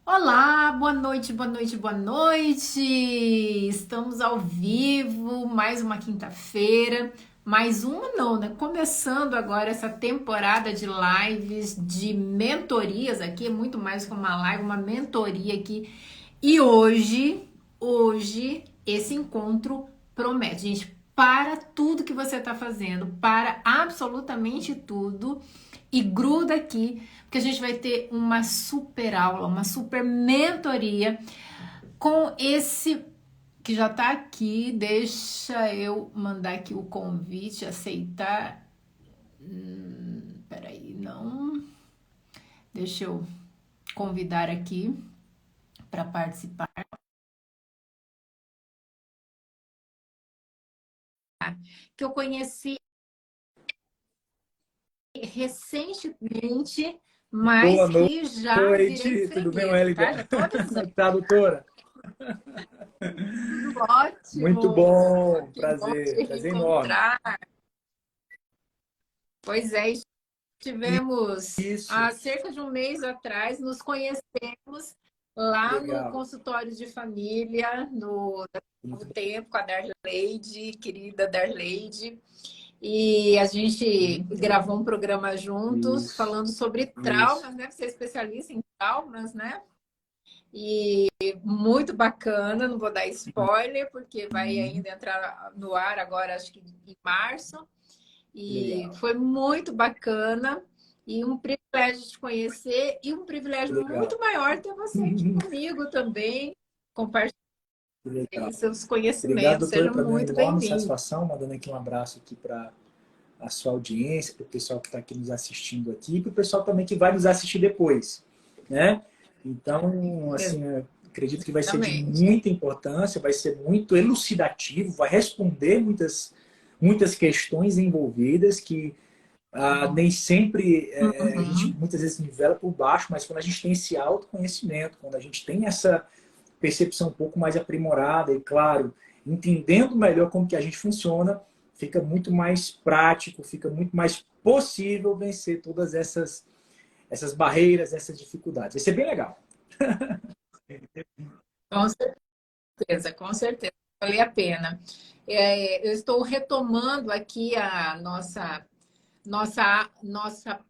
Olá, boa noite, boa noite, boa noite! Estamos ao vivo, mais uma quinta-feira, mais uma não, né? Começando agora essa temporada de lives, de mentorias aqui, é muito mais que uma live, uma mentoria aqui. E hoje, esse encontro promete, gente, para tudo que você está fazendo, para absolutamente tudo, e gruda aqui porque a gente vai ter uma super aula, uma super mentoria com esse que já tá aqui. Deixa eu mandar aqui o convite, aceitar. Peraí, não. Deixa eu convidar aqui para participar. Que eu conheci recentemente, Boa mas que já virei noite, tudo bem, freguesa, tá? Wellington? Já tô Como é avisando. que tá, doutora? Tudo Muito ótimo. bom, Que bom prazer, te prazer enorme. reencontrar. Pois é, tivemos Isso, há cerca de um mês atrás, nos conhecemos lá no legal, consultório de família, no Novo muito bom. Tempo, com a Darleide, querida Darleide. E a gente gravou um programa juntos, Isso, falando sobre isso, traumas, né? Você é especialista em traumas, né? E muito bacana, não vou dar spoiler, porque vai uhum, ainda entrar no ar agora, acho que em março. E legal, foi muito bacana e um privilégio te conhecer e um que privilégio muito legal, maior ter você aqui comigo também, compartilhar que legal. seus Obrigado, conhecimentos. doutora, Seja para mim é uma muito enorme bem-vindo. satisfação, mandando aqui um abraço aqui para a sua audiência, para o pessoal que está aqui nos assistindo aqui, e para o pessoal também que vai nos assistir depois, né? Então, assim, eu acredito que vai ser de Exatamente. muita importância, vai ser muito elucidativo, vai responder muitas questões envolvidas que nem sempre a gente Uhum. muitas vezes nivela por baixo, mas quando a gente tem esse autoconhecimento, quando a gente tem essa percepção um pouco mais aprimorada e, claro, entendendo melhor como que a gente funciona, fica muito mais prático, fica muito mais possível vencer todas essas barreiras, essas dificuldades. Vai ser bem legal. Com certeza, com certeza. Vale a pena. Eu estou retomando aqui a nossa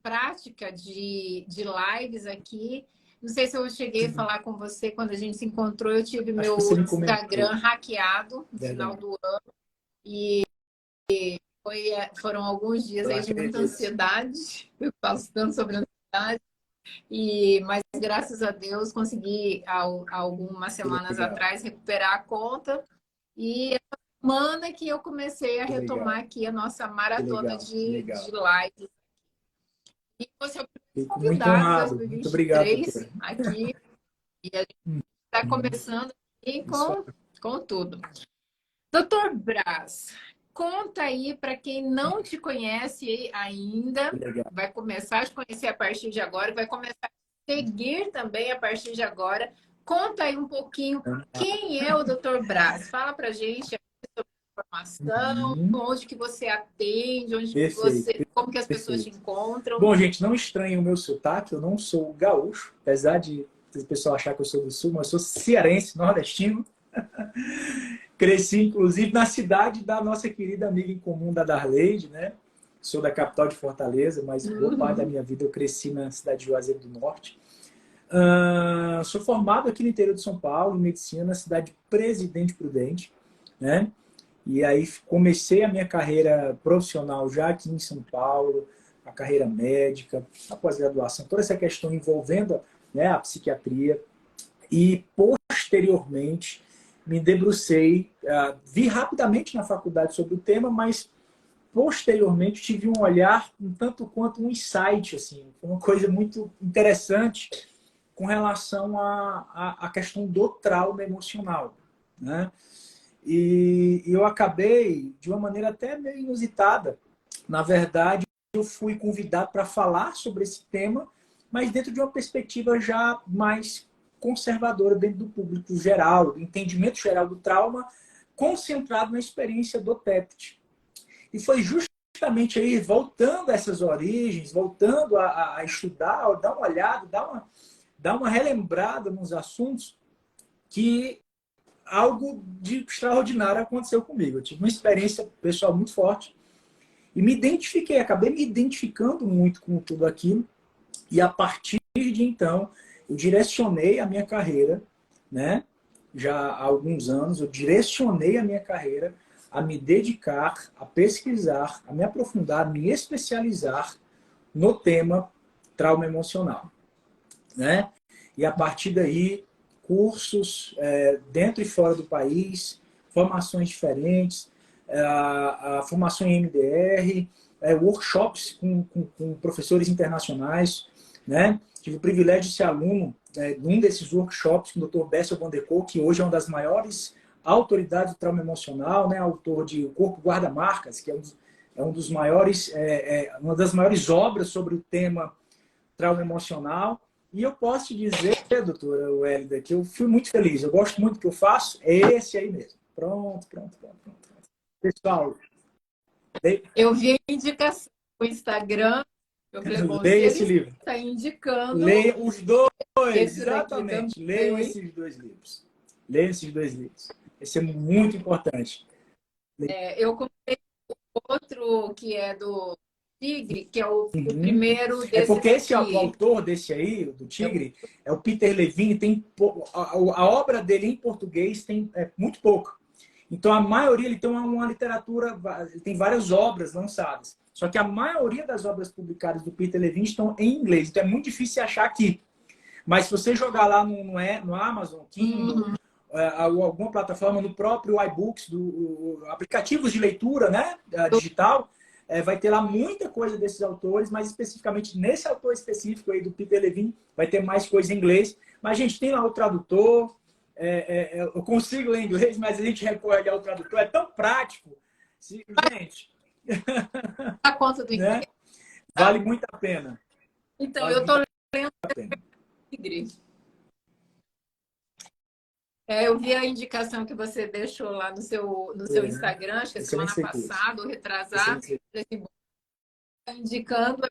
prática de lives aqui. Não sei se eu cheguei a Sim, falar com você quando a gente se encontrou. Eu tive acho que você meu me comentou, Instagram hackeado no final verdade. do ano e foram alguns dias Eu aí de muita acredito. ansiedade. Eu falo tanto sobre ansiedade. Mas graças a Deus consegui, algumas Que semanas legal, atrás, recuperar a conta. E essa semana que eu comecei a que retomar legal, aqui a nossa que maratona legal, que de legal. lives. E você é o primeiro Fico muito convidado de honrado. Muito obrigado, 2023 doutora. aqui. E a gente está começando aqui Isso com tudo. Doutor Brás, conta aí para quem não te conhece é ainda, legal. vai começar a te conhecer a partir de agora, vai começar a seguir também a partir de agora. Conta aí um pouquinho quem é o Doutor Brás. Fala para gente a informação, Uhum. onde que você atende, Perfeito, como que as pessoas te perfeito. encontram. Bom, gente, não estranhem o meu sotaque, eu não sou gaúcho, apesar de o pessoal achar que eu sou do sul, mas eu sou cearense, nordestino. Cresci, inclusive, na cidade da nossa querida amiga em comum, da Darleide, né? Sou da capital de Fortaleza, mas boa parte da Uhum. minha vida eu cresci na cidade de Juazeiro do Norte. Sou formado aqui no interior de São Paulo, em medicina, na cidade de Presidente Prudente, né? E aí comecei a minha carreira profissional já aqui em São Paulo, a carreira médica, a pós-graduação, toda essa questão envolvendo, né, a psiquiatria. E posteriormente me debrucei, vi rapidamente na faculdade sobre o tema, mas posteriormente tive um olhar um tanto quanto um insight, assim, uma coisa muito interessante com relação à questão do trauma emocional, né? E eu acabei, de uma maneira até meio inusitada, na verdade, eu fui convidado para falar sobre esse tema, mas dentro de uma perspectiva já mais conservadora dentro do público geral, do entendimento geral do trauma, concentrado na experiência do TEPT. E foi justamente aí, voltando a essas origens, voltando a estudar, dar uma olhada, dar uma relembrada nos assuntos que algo de extraordinário aconteceu comigo. Eu tive uma experiência pessoal muito forte e me identifiquei, acabei me identificando muito com tudo aquilo. E a partir de então, eu direcionei a minha carreira, né? Já há alguns anos, eu direcionei a minha carreira a me dedicar, a pesquisar, a me aprofundar, a me especializar no tema trauma emocional, né? E a partir daí, cursos dentro e fora do país, formações diferentes, a formação em MDR, workshops com professores internacionais, né? Tive o privilégio de ser aluno de um desses workshops com o Dr. Bessel van der Kolk, que hoje é uma das maiores autoridades do trauma emocional, né? Autor de O Corpo Guarda-Marcas, que é um dos maiores, uma das maiores obras sobre o tema trauma emocional. E eu posso te dizer, doutora Wélida, que eu fui muito feliz. Eu gosto muito do que eu faço. É esse aí mesmo. Pronto. Pessoal, Eu vi a indicação no Instagram. Eu falei, bom, se leia esse ele livro. está indicando... Leia os dois, esse daqui exatamente. também. Leiam esses dois livros. Leiam esses dois livros. Esse é muito importante. Eu comprei outro que é do Tigre, que é o primeiro É desse porque esse, o daqui. autor desse aí, do Tigre, é o Peter Levine. A obra dele em português tem muito pouco. Então, a maioria, ele tem uma literatura, ele tem várias obras lançadas. Só que a maioria das obras publicadas do Peter Levine estão em inglês. Então, é muito difícil achar aqui. Mas se você jogar lá no Amazon, Kindle, ou alguma plataforma, no próprio iBooks, aplicativos de leitura, né, digital, vai ter lá muita coisa desses autores, mas especificamente nesse autor específico aí do Peter Levine, vai ter mais coisa em inglês. Mas a gente tem lá o tradutor, eu consigo ler inglês, mas a gente recorre ao tradutor, é tão prático. Gente, A conta do né? Vale muito a pena. Então, vale eu estou lendo a pena. Tigre. Eu vi a indicação que você deixou lá no seu Instagram, acho que semana passada, ou retrasada, indicando,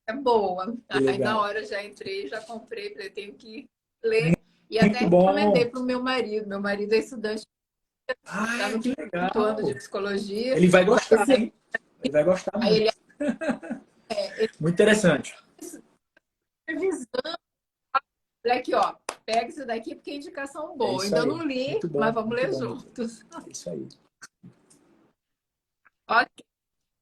é boa. Aí na hora já entrei, já comprei, falei, tenho que ler. E até recomendei para o meu marido. Meu marido é estudante, está no que legal. quinto ano de psicologia. Ele vai gostar, hein? Ele vai gostar muito. Aí muito interessante. Revisando. Olha aqui, ó. Pega isso daqui porque é indicação boa. Ainda aí. não li, bom, mas vamos ler juntos. É isso aí. Ok.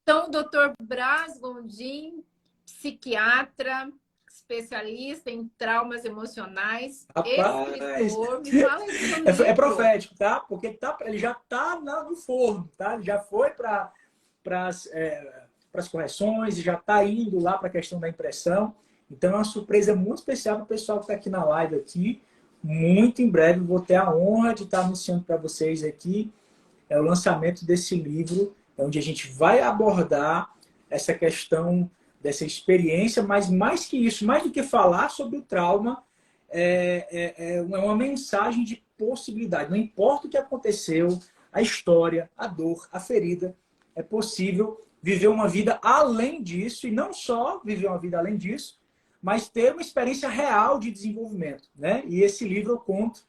Então, doutor Braz Gondim, psiquiatra, especialista em traumas emocionais, escritor. Me fala aí do livro. É profético, tá? Porque ele já está no forno, tá? Ele já foi para as correções e já está indo lá para a questão da impressão. Então, é uma surpresa muito especial para o pessoal que está aqui na live aqui. Muito em breve vou ter a honra de estar anunciando para vocês aqui o lançamento desse livro, onde a gente vai abordar essa questão dessa experiência, mas mais que isso, mais do que falar sobre o trauma, é uma mensagem de possibilidade. Não importa o que aconteceu, a história, a dor, a ferida, é possível viver uma vida além disso, e não só viver uma vida além disso, mas ter uma experiência real de desenvolvimento, né? E esse livro eu conto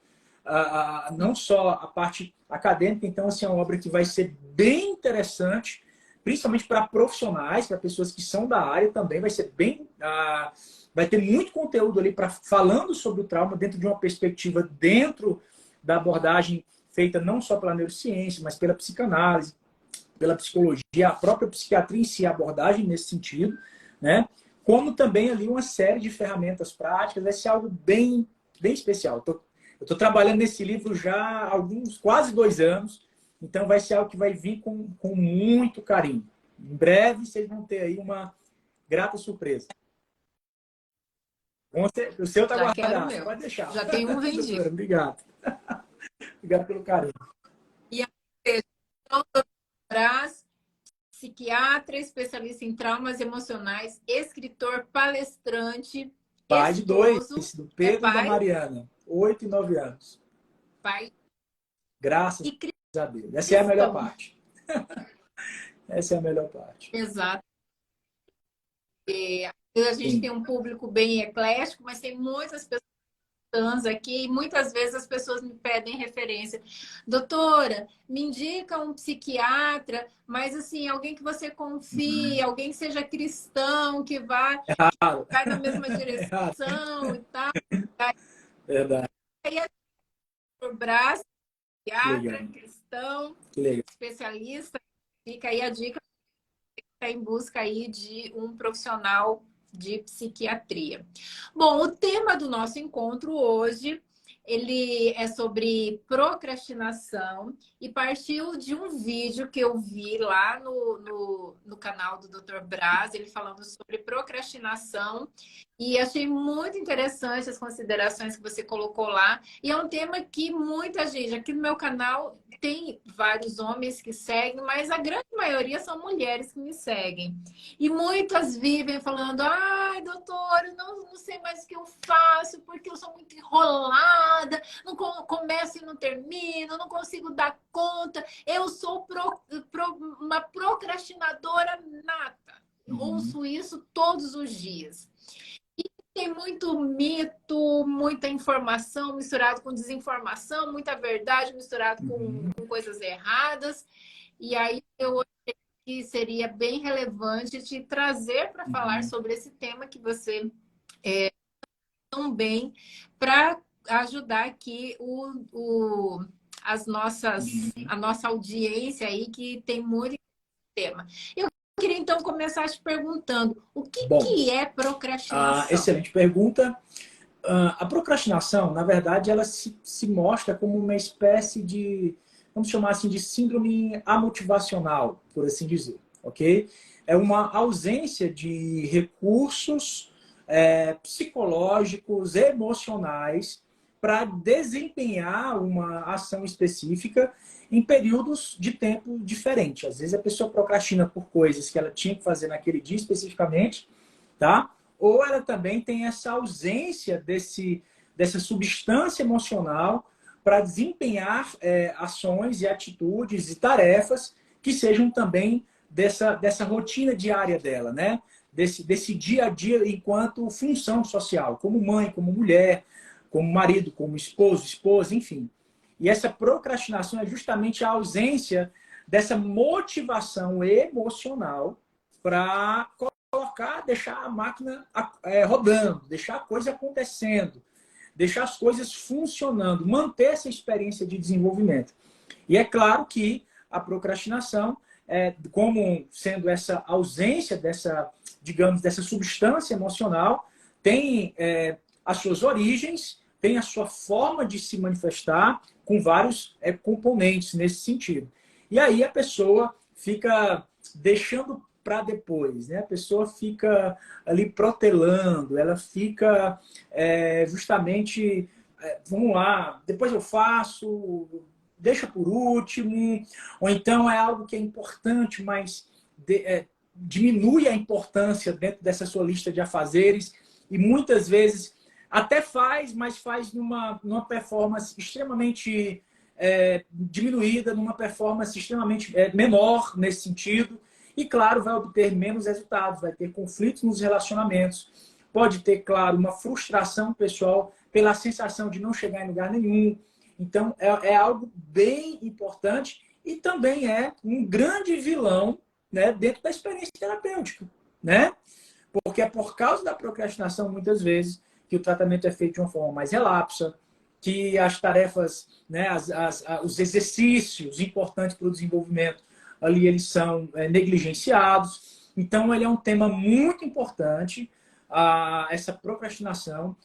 não só a parte acadêmica, então assim, é uma obra que vai ser bem interessante, principalmente para profissionais, para pessoas que são da área também, vai ser bem... vai ter muito conteúdo ali falando sobre o trauma dentro de uma perspectiva, dentro da abordagem feita não só pela neurociência, mas pela psicanálise, pela psicologia, a própria psiquiatria em si, a abordagem nesse sentido, né? Como também ali uma série de ferramentas práticas, vai ser algo bem especial. Eu estou trabalhando nesse livro já há quase 2 anos, então vai ser algo que vai vir com muito carinho. Em breve vocês vão ter aí uma grata surpresa. O seu está guardado, pode deixar. Já tem um vendido. Obrigado. Obrigado pelo carinho. E a doutor Braz, psiquiatra, especialista em traumas emocionais, escritor, palestrante, pai de 2, do Pedro e da Mariana, 8 e 9 anos. Pai. Graças a Deus. Essa é a melhor parte. Essa é a melhor parte. Exato. A gente tem um público bem eclético, mas tem muitas pessoas cristãs aqui, e muitas vezes as pessoas me pedem referência. Doutora, me indica um psiquiatra, mas assim, alguém que você confie, Uhum. alguém que seja cristão, Errado. vai na mesma Errado. direção e tal. Verdade. Aí a doutora Brás, Que psiquiatra, legal. cristão, Que legal. especialista, fica aí a dica, está em busca aí de um profissional de psiquiatria. Bom, o tema do nosso encontro hoje, ele é sobre procrastinação e partiu de um vídeo que eu vi lá no canal do Dr. Braz, ele falando sobre procrastinação, e achei muito interessante as considerações que você colocou lá. E é um tema que muita gente, aqui no meu canal, tem vários homens que seguem, mas a grande maioria são mulheres que me seguem. E muitas vivem falando: ai, doutor, eu não sei mais o que eu faço, porque eu sou muito enrolada, não começo e não termino, não consigo dar conta. Eu sou uma procrastinadora nata. Uhum. Ouço isso todos os dias. Tem muito mito, muita informação misturado com desinformação, muita verdade misturado Uhum. com coisas erradas. E aí eu achei que seria bem relevante te trazer para falar Uhum. sobre esse tema que você também, para ajudar aqui Uhum. a nossa audiência aí que tem muito tema. Eu queria então começar te perguntando o Bom, que é procrastinação? excelente pergunta. A procrastinação, na verdade, ela se mostra como uma espécie de, vamos chamar assim, de síndrome amotivacional, por assim dizer, ok? É uma ausência de recursos psicológicos, emocionais, para desempenhar uma ação específica em períodos de tempo diferentes. Às vezes a pessoa procrastina por coisas que ela tinha que fazer naquele dia especificamente, tá? Ou ela também tem essa ausência dessa substância emocional para desempenhar ações e atitudes e tarefas que sejam também dessa rotina diária dela, né? Desse dia a dia enquanto função social, como mãe, como mulher, como marido, como esposo, esposa, enfim. E essa procrastinação é justamente a ausência dessa motivação emocional para colocar, deixar a máquina rodando, deixar a coisa acontecendo, deixar as coisas funcionando, manter essa experiência de desenvolvimento. E é claro que a procrastinação, como sendo essa ausência dessa, digamos, dessa substância emocional, tem as suas origens, tem a sua forma de se manifestar com vários componentes nesse sentido. E aí a pessoa fica deixando para depois, né? A pessoa fica ali protelando, ela fica justamente, vamos lá, depois eu faço, deixa por último, ou então é algo que é importante, mas diminui a importância dentro dessa sua lista de afazeres e muitas vezes até faz, mas faz numa performance extremamente diminuída, numa performance extremamente menor nesse sentido. E, claro, vai obter menos resultados, vai ter conflitos nos relacionamentos, pode ter, claro, uma frustração pessoal pela sensação de não chegar em lugar nenhum. Então, é algo bem importante e também é um grande vilão, né, dentro da experiência terapêutica, né? Porque é por causa da procrastinação, muitas vezes, que o tratamento é feito de uma forma mais relapsa, que as tarefas, né, os exercícios importantes para o desenvolvimento ali eles são negligenciados. Então, ele é um tema muito importante, essa procrastinação,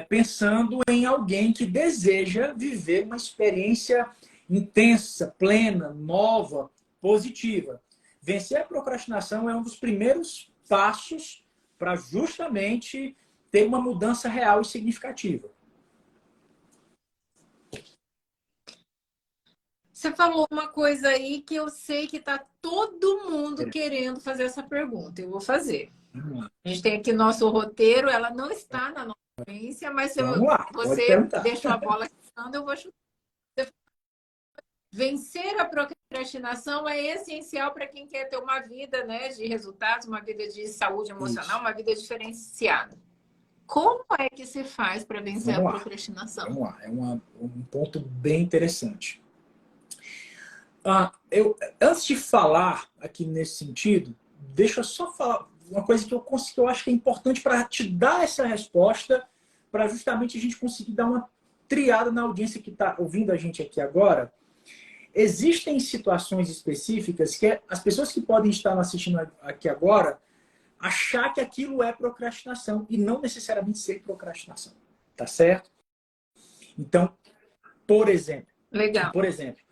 pensando em alguém que deseja viver uma experiência intensa, plena, nova, positiva. Vencer a procrastinação é um dos primeiros passos para justamente ter uma mudança real e significativa. Você falou uma coisa aí que eu sei que está todo mundo querendo fazer essa pergunta. Eu vou fazer. A gente tem aqui nosso roteiro, ela não está na nossa audiência, mas se Vamos lá, pode você perguntar. deixou a bola quicando, eu vou chutar. Vencer a procrastinação é essencial para quem quer ter uma vida, né, de resultados, uma vida de saúde emocional, Isso. uma vida diferenciada. como é que se faz para vencer a Vamos lá, procrastinação? vamos lá. É um ponto bem interessante. Antes de falar aqui nesse sentido, deixa eu só falar uma coisa que eu acho que é importante para te dar essa resposta, para justamente a gente conseguir dar uma triada na audiência que está ouvindo a gente aqui agora. Existem situações específicas que as pessoas que podem estar assistindo aqui agora achar que aquilo é procrastinação e não necessariamente ser procrastinação. Tá certo? Então, por exemplo, Legal. por exemplo,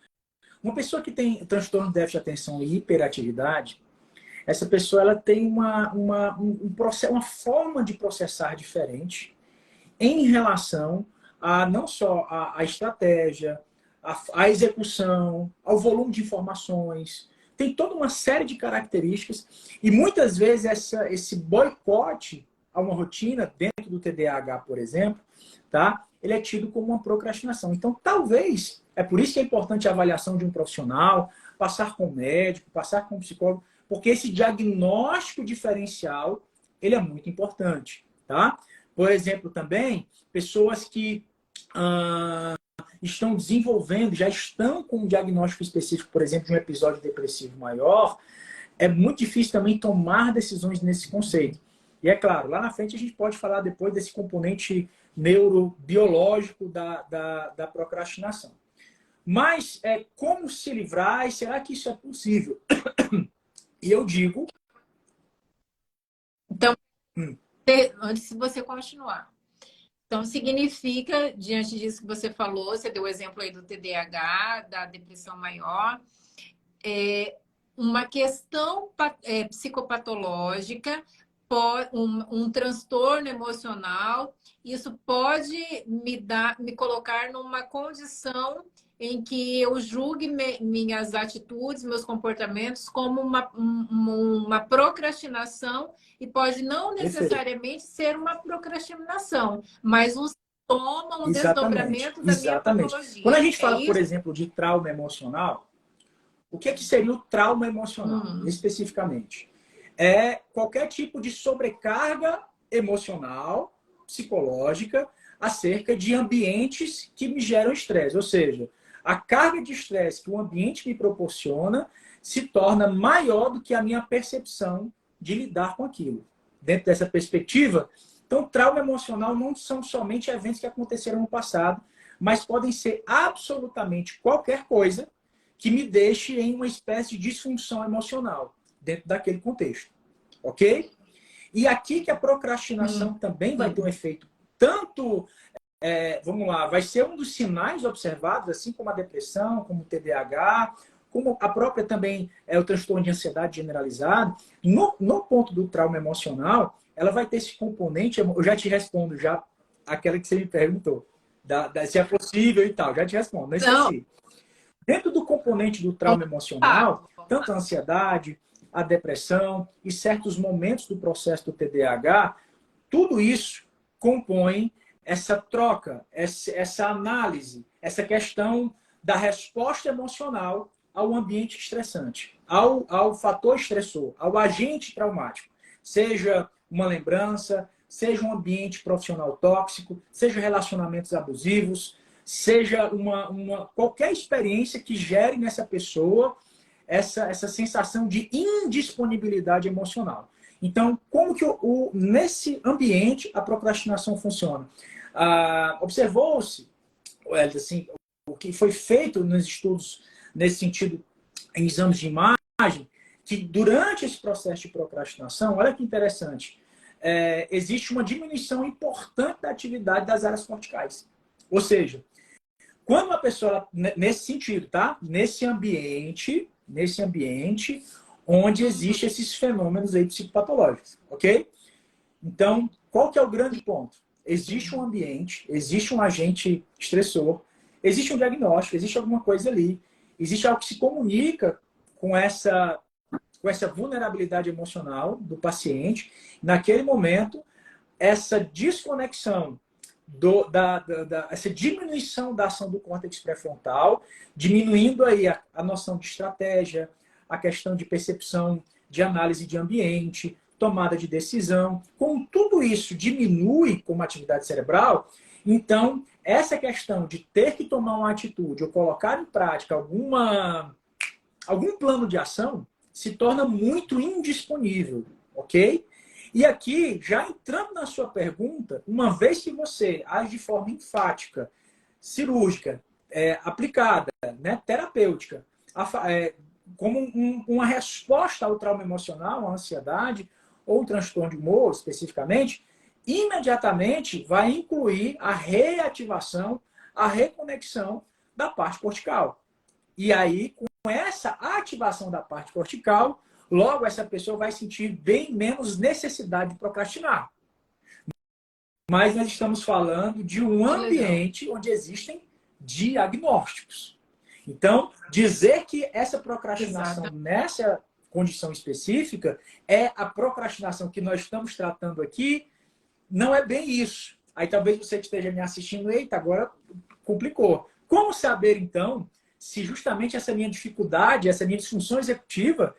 uma pessoa que tem transtorno de déficit de atenção e hiperatividade, essa pessoa ela tem uma forma de processar diferente em relação a não só a estratégia, a execução, ao volume de informações. Tem toda uma série de características e muitas vezes esse boicote a uma rotina dentro do TDAH, por exemplo, tá? Ele é tido como uma procrastinação. Então, talvez, é por isso que é importante a avaliação de um profissional, passar com o médico, passar com o psicólogo, porque esse diagnóstico diferencial, ele é muito importante, tá? Por exemplo, também, pessoas que estão desenvolvendo, já estão com um diagnóstico específico, por exemplo, de um episódio depressivo maior, é muito difícil também tomar decisões nesse conceito. E é claro, lá na frente a gente pode falar depois desse componente neurobiológico da procrastinação. Mas como se livrar e será que isso é possível? E eu digo... Então, antes de você continuar. Então, significa, diante disso que você falou, você deu o exemplo aí do TDAH, da depressão maior, uma questão psicopatológica, um transtorno emocional, isso pode me colocar numa condição em que eu julgue minhas atitudes, meus comportamentos como uma procrastinação e pode não necessariamente ser uma procrastinação, mas um sintoma, um Exatamente, desdobramento da minha exatamente. Quando a patologia. gente É fala, por isso? exemplo, de trauma emocional, o que seria o trauma emocional, especificamente? É qualquer tipo de sobrecarga emocional, psicológica, acerca de ambientes que me geram estresse. Ou seja, a carga de estresse que o ambiente me proporciona se torna maior do que a minha percepção de lidar com aquilo. Dentro dessa perspectiva, então, trauma emocional não são somente eventos que aconteceram no passado, mas podem ser absolutamente qualquer coisa que me deixe em uma espécie de disfunção emocional dentro daquele contexto. Ok? E aqui que a procrastinação também vai ter um efeito tanto, vamos lá, vai ser um dos sinais observados, assim como a depressão, como o TDAH, como a própria também o transtorno de ansiedade generalizado. No ponto do trauma emocional, ela vai ter esse componente, eu já te respondo já aquela que você me perguntou, se é possível e tal, já te respondo, não Não, esqueci. Dentro do componente do trauma emocional, vamos tanto lá. a ansiedade, a depressão e certos momentos do processo do TDAH, tudo isso compõe essa troca, essa análise, essa questão da resposta emocional ao ambiente estressante, ao fator estressor, ao agente traumático. Seja uma lembrança, seja um ambiente profissional tóxico, seja relacionamentos abusivos, seja qualquer experiência que gere nessa pessoa essa sensação de indisponibilidade emocional. Então, como que nesse ambiente a procrastinação funciona? Observou-se, assim, o que foi feito nos estudos nesse sentido, em exames de imagem, que durante esse processo de procrastinação, olha que interessante, existe uma diminuição importante da atividade das áreas corticais. Ou seja, quando uma pessoa, nesse sentido, tá? Nesse ambiente onde existem esses fenômenos aí psicopatológicos, ok? Então, qual que é o grande ponto? Existe um ambiente, existe um agente estressor, existe um diagnóstico, existe alguma coisa ali, existe algo que se comunica com essa vulnerabilidade emocional do paciente. Naquele momento, essa desconexão essa diminuição da ação do córtex pré-frontal, diminuindo aí a noção de estratégia, a questão de percepção, de análise de ambiente, tomada de decisão. Como tudo isso diminui como atividade cerebral, então essa questão de ter que tomar uma atitude ou colocar em prática algum plano de ação se torna muito indisponível, ok? E aqui, já entrando na sua pergunta, uma vez que você age de forma enfática, cirúrgica, aplicada, né, terapêutica, como uma resposta ao trauma emocional, à ansiedade ou transtorno de humor, especificamente, imediatamente vai incluir a reativação, a reconexão da parte cortical. E aí, com essa ativação da parte cortical, logo essa pessoa vai sentir bem menos necessidade de procrastinar. Mas nós estamos falando de um ambiente onde existem diagnósticos. Então, dizer que essa procrastinação nessa condição específica é a procrastinação que nós estamos tratando aqui, não é bem isso. Aí talvez você esteja me assistindo, eita, agora complicou. Como saber, então, se justamente essa minha dificuldade, essa minha disfunção executiva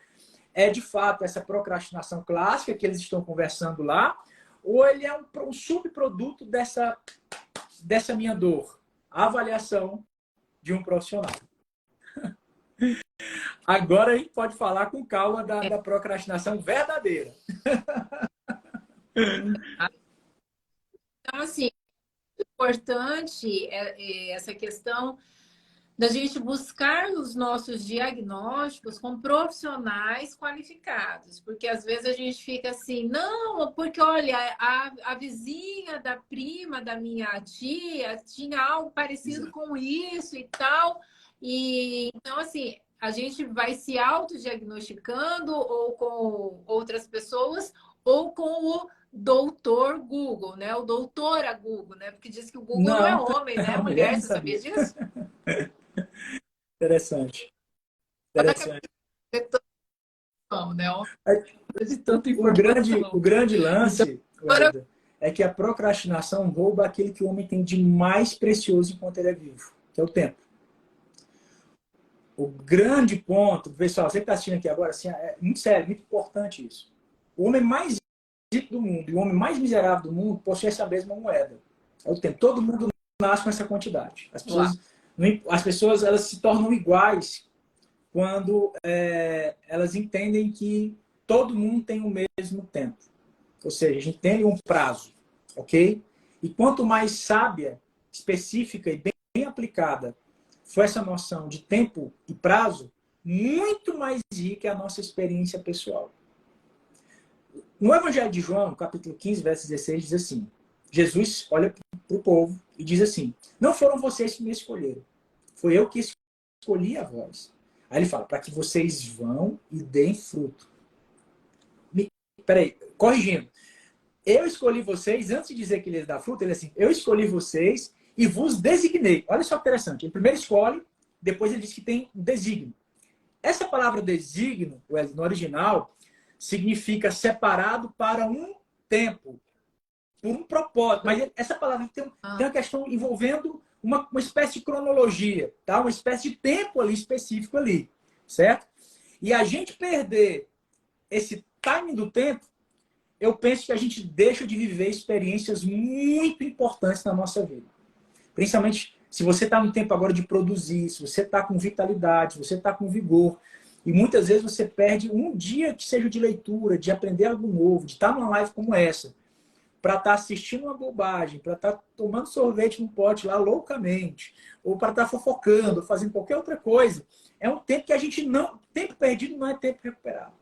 é de fato essa procrastinação clássica que eles estão conversando lá, ou ele é um subproduto dessa minha dor? A avaliação de um profissional. Agora a gente pode falar com calma da procrastinação verdadeira. Então, assim, importante essa questão da gente buscar os nossos diagnósticos com profissionais qualificados, porque às vezes a gente fica assim, não, porque olha, a vizinha da prima da minha tia tinha algo parecido com isso e tal, e então assim, a gente vai se autodiagnosticando ou com outras pessoas ou com o doutor Google, né? O doutora Google, né? Porque diz que o Google não é homem, né? É mulher, você sabia disso? Interessante. Interessante. Né? O grande lance é que a procrastinação rouba aquele que o homem tem de mais precioso enquanto ele é vivo, que é o tempo. O grande ponto, pessoal, você que está assistindo aqui agora, assim, é muito sério, muito importante isso. O homem mais rico do mundo e o homem mais miserável do mundo possui essa mesma moeda. É o tempo. Todo mundo nasce com essa quantidade. As pessoas elas se tornam iguais quando elas entendem que todo mundo tem o mesmo tempo. Ou seja, a gente tem um prazo, ok? E quanto mais sábia, específica e bem aplicada for essa noção de tempo e prazo, muito mais rica é a nossa experiência pessoal. No Evangelho de João, capítulo 15, verso 16, diz assim, Jesus olha para o povo e diz assim, não foram vocês que me escolheram, foi eu que escolhi a vós. Aí ele fala, para que vocês vão e deem fruto. Peraí, corrigindo. Eu escolhi vocês, antes de dizer que eles dão fruto, ele assim, eu escolhi vocês e vos designei. Olha só que interessante. Ele primeiro escolhe, depois ele diz que tem um desígnio. Essa palavra desígnio, no original, significa separado para um tempo, por um propósito. Mas essa palavra tem uma questão envolvendo uma espécie de cronologia, tá? Uma espécie de tempo ali específico ali, certo? E a gente perder esse timing do tempo, eu penso que a gente deixa de viver experiências muito importantes na nossa vida. Principalmente se você está no tempo agora de produzir, se você está com vitalidade, se você está com vigor. E muitas vezes você perde um dia que seja de leitura, de aprender algo novo, de estar numa live como essa, para estar assistindo uma bobagem, para estar tomando sorvete no pote lá loucamente, ou para estar fofocando, fazendo qualquer outra coisa. É um tempo que a gente não... Tempo perdido não é tempo recuperado.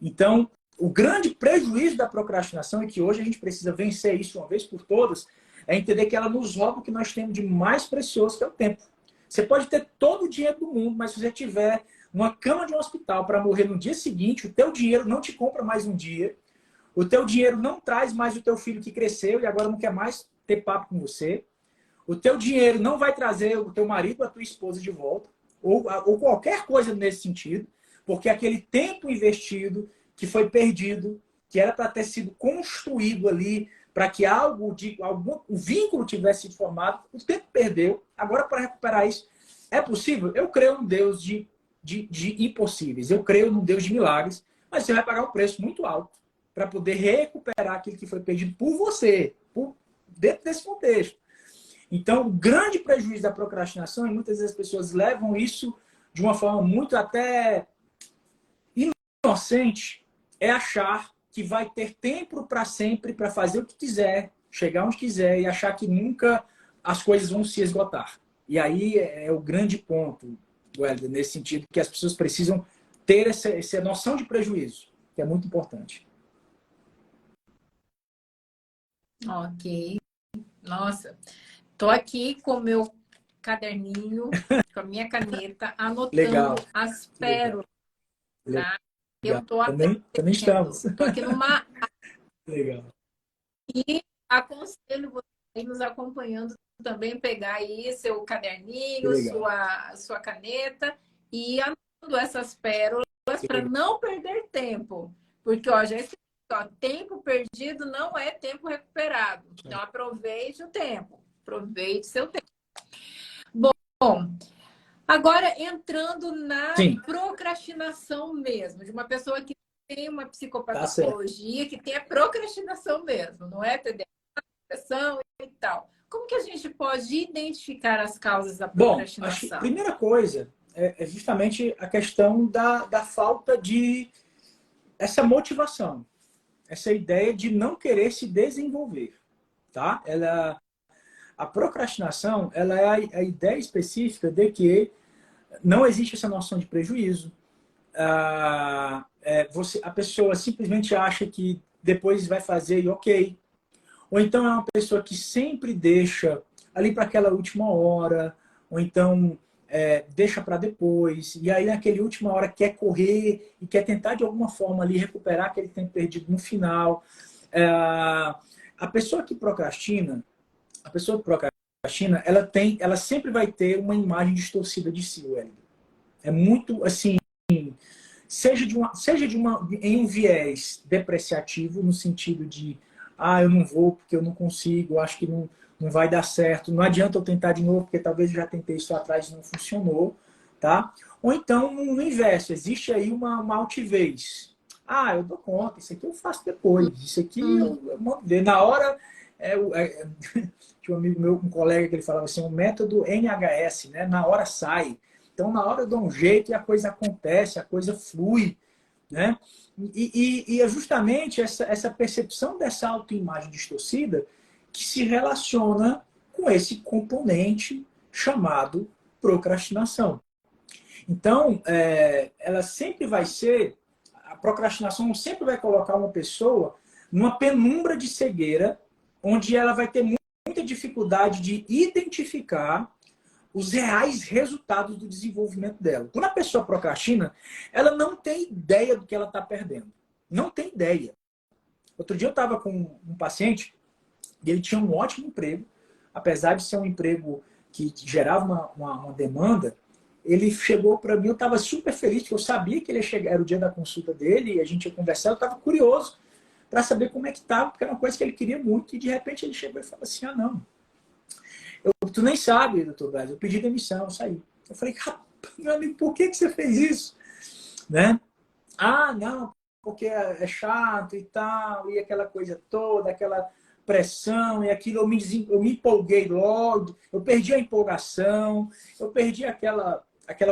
Então, o grande prejuízo da procrastinação, e que hoje a gente precisa vencer isso uma vez por todas, é entender que ela nos rouba o que nós temos de mais precioso, que é o tempo. Você pode ter todo o dinheiro do mundo, mas se você tiver numa cama de um hospital para morrer no dia seguinte, o teu dinheiro não te compra mais um dia, o teu dinheiro não traz mais o teu filho que cresceu e agora não quer mais ter papo com você, o teu dinheiro não vai trazer o teu marido ou a tua esposa de volta, ou qualquer coisa nesse sentido, porque aquele tempo investido que foi perdido, que era para ter sido construído ali, para que algum vínculo tivesse sido formado, o tempo perdeu. Agora, para recuperar isso, é possível? Eu creio num Deus de impossíveis. Eu creio num Deus de milagres, mas você vai pagar um preço muito alto para poder recuperar aquilo que foi perdido por você, dentro desse contexto. Então, o grande prejuízo da procrastinação, e muitas vezes as pessoas levam isso de uma forma muito até inocente, é achar que vai ter tempo para sempre para fazer o que quiser, chegar onde quiser e achar que nunca as coisas vão se esgotar. E aí é o grande ponto, Welder, nesse sentido, que as pessoas precisam ter essa noção de prejuízo, que é muito importante. Ok. Nossa, tô aqui com o meu caderninho, com a minha caneta, Legal. anotando as Legal. pérolas, tá? Eu Legal. tô Também estamos. tô aqui numa... Legal. E aconselho você aí nos acompanhando também pegar aí seu caderninho, Legal. sua caneta e ir anotando essas pérolas para não perder tempo. Porque, ó, já esqueci, ó, tempo perdido não é tempo recuperado. Então, aproveite o tempo. Aproveite seu tempo. Bom, agora entrando na Sim, procrastinação mesmo, de uma pessoa que tem uma tá certo. psicopatologia, que tem a procrastinação mesmo, não é TDAH, depressão e tal. Como que a gente pode identificar as causas da Bom, acho que a procrastinação? primeira coisa é justamente a questão da falta de essa motivação, essa ideia de não querer se desenvolver, tá? A procrastinação, ela é a ideia específica de que não existe essa noção de prejuízo. A pessoa simplesmente acha que depois vai fazer e ok. Ou então é uma pessoa que sempre deixa ali para aquela última hora, ou então deixa para depois, e aí naquela última hora quer correr e quer tentar de alguma forma ali recuperar aquele tempo perdido no final. A pessoa que procrastina, ela sempre vai ter uma imagem distorcida de si, Wellington. É muito assim, em um viés depreciativo, no sentido de eu não vou porque eu não consigo, eu acho que não vai dar certo, não adianta eu tentar de novo, porque talvez eu já tentei isso lá atrás e não funcionou, tá? Ou então, no inverso, existe aí uma altivez. Eu dou conta, isso aqui eu faço depois, isso aqui eu mando ver. Na hora, tinha um amigo meu, um colega, que ele falava assim, o método NHS, né? Na hora sai. Então, na hora eu dou um jeito e a coisa acontece, a coisa flui, né? E é justamente essa percepção dessa autoimagem distorcida que se relaciona com esse componente chamado procrastinação. Então, ela sempre vai ser, a procrastinação sempre vai colocar uma pessoa numa penumbra de cegueira, onde ela vai ter muita dificuldade de identificar os reais resultados do desenvolvimento dela. Quando a pessoa procrastina, ela não tem ideia do que ela está perdendo. Não tem ideia. Outro dia eu estava com um paciente e ele tinha um ótimo emprego, apesar de ser um emprego que gerava uma demanda. Ele chegou para mim, eu estava super feliz, porque eu sabia que ele ia chegar, era o dia da consulta dele, e a gente ia conversar, eu estava curioso para saber como é que estava, porque era uma coisa que ele queria muito, e de repente ele chegou e falou assim, não, tu nem sabe, doutor Braz, eu pedi demissão, eu saí. Eu falei, meu amigo, por que você fez isso? Né? Não, porque é chato e tal, e aquela coisa toda, aquela pressão, e aquilo, eu me empolguei logo, eu perdi a empolgação, eu perdi aquela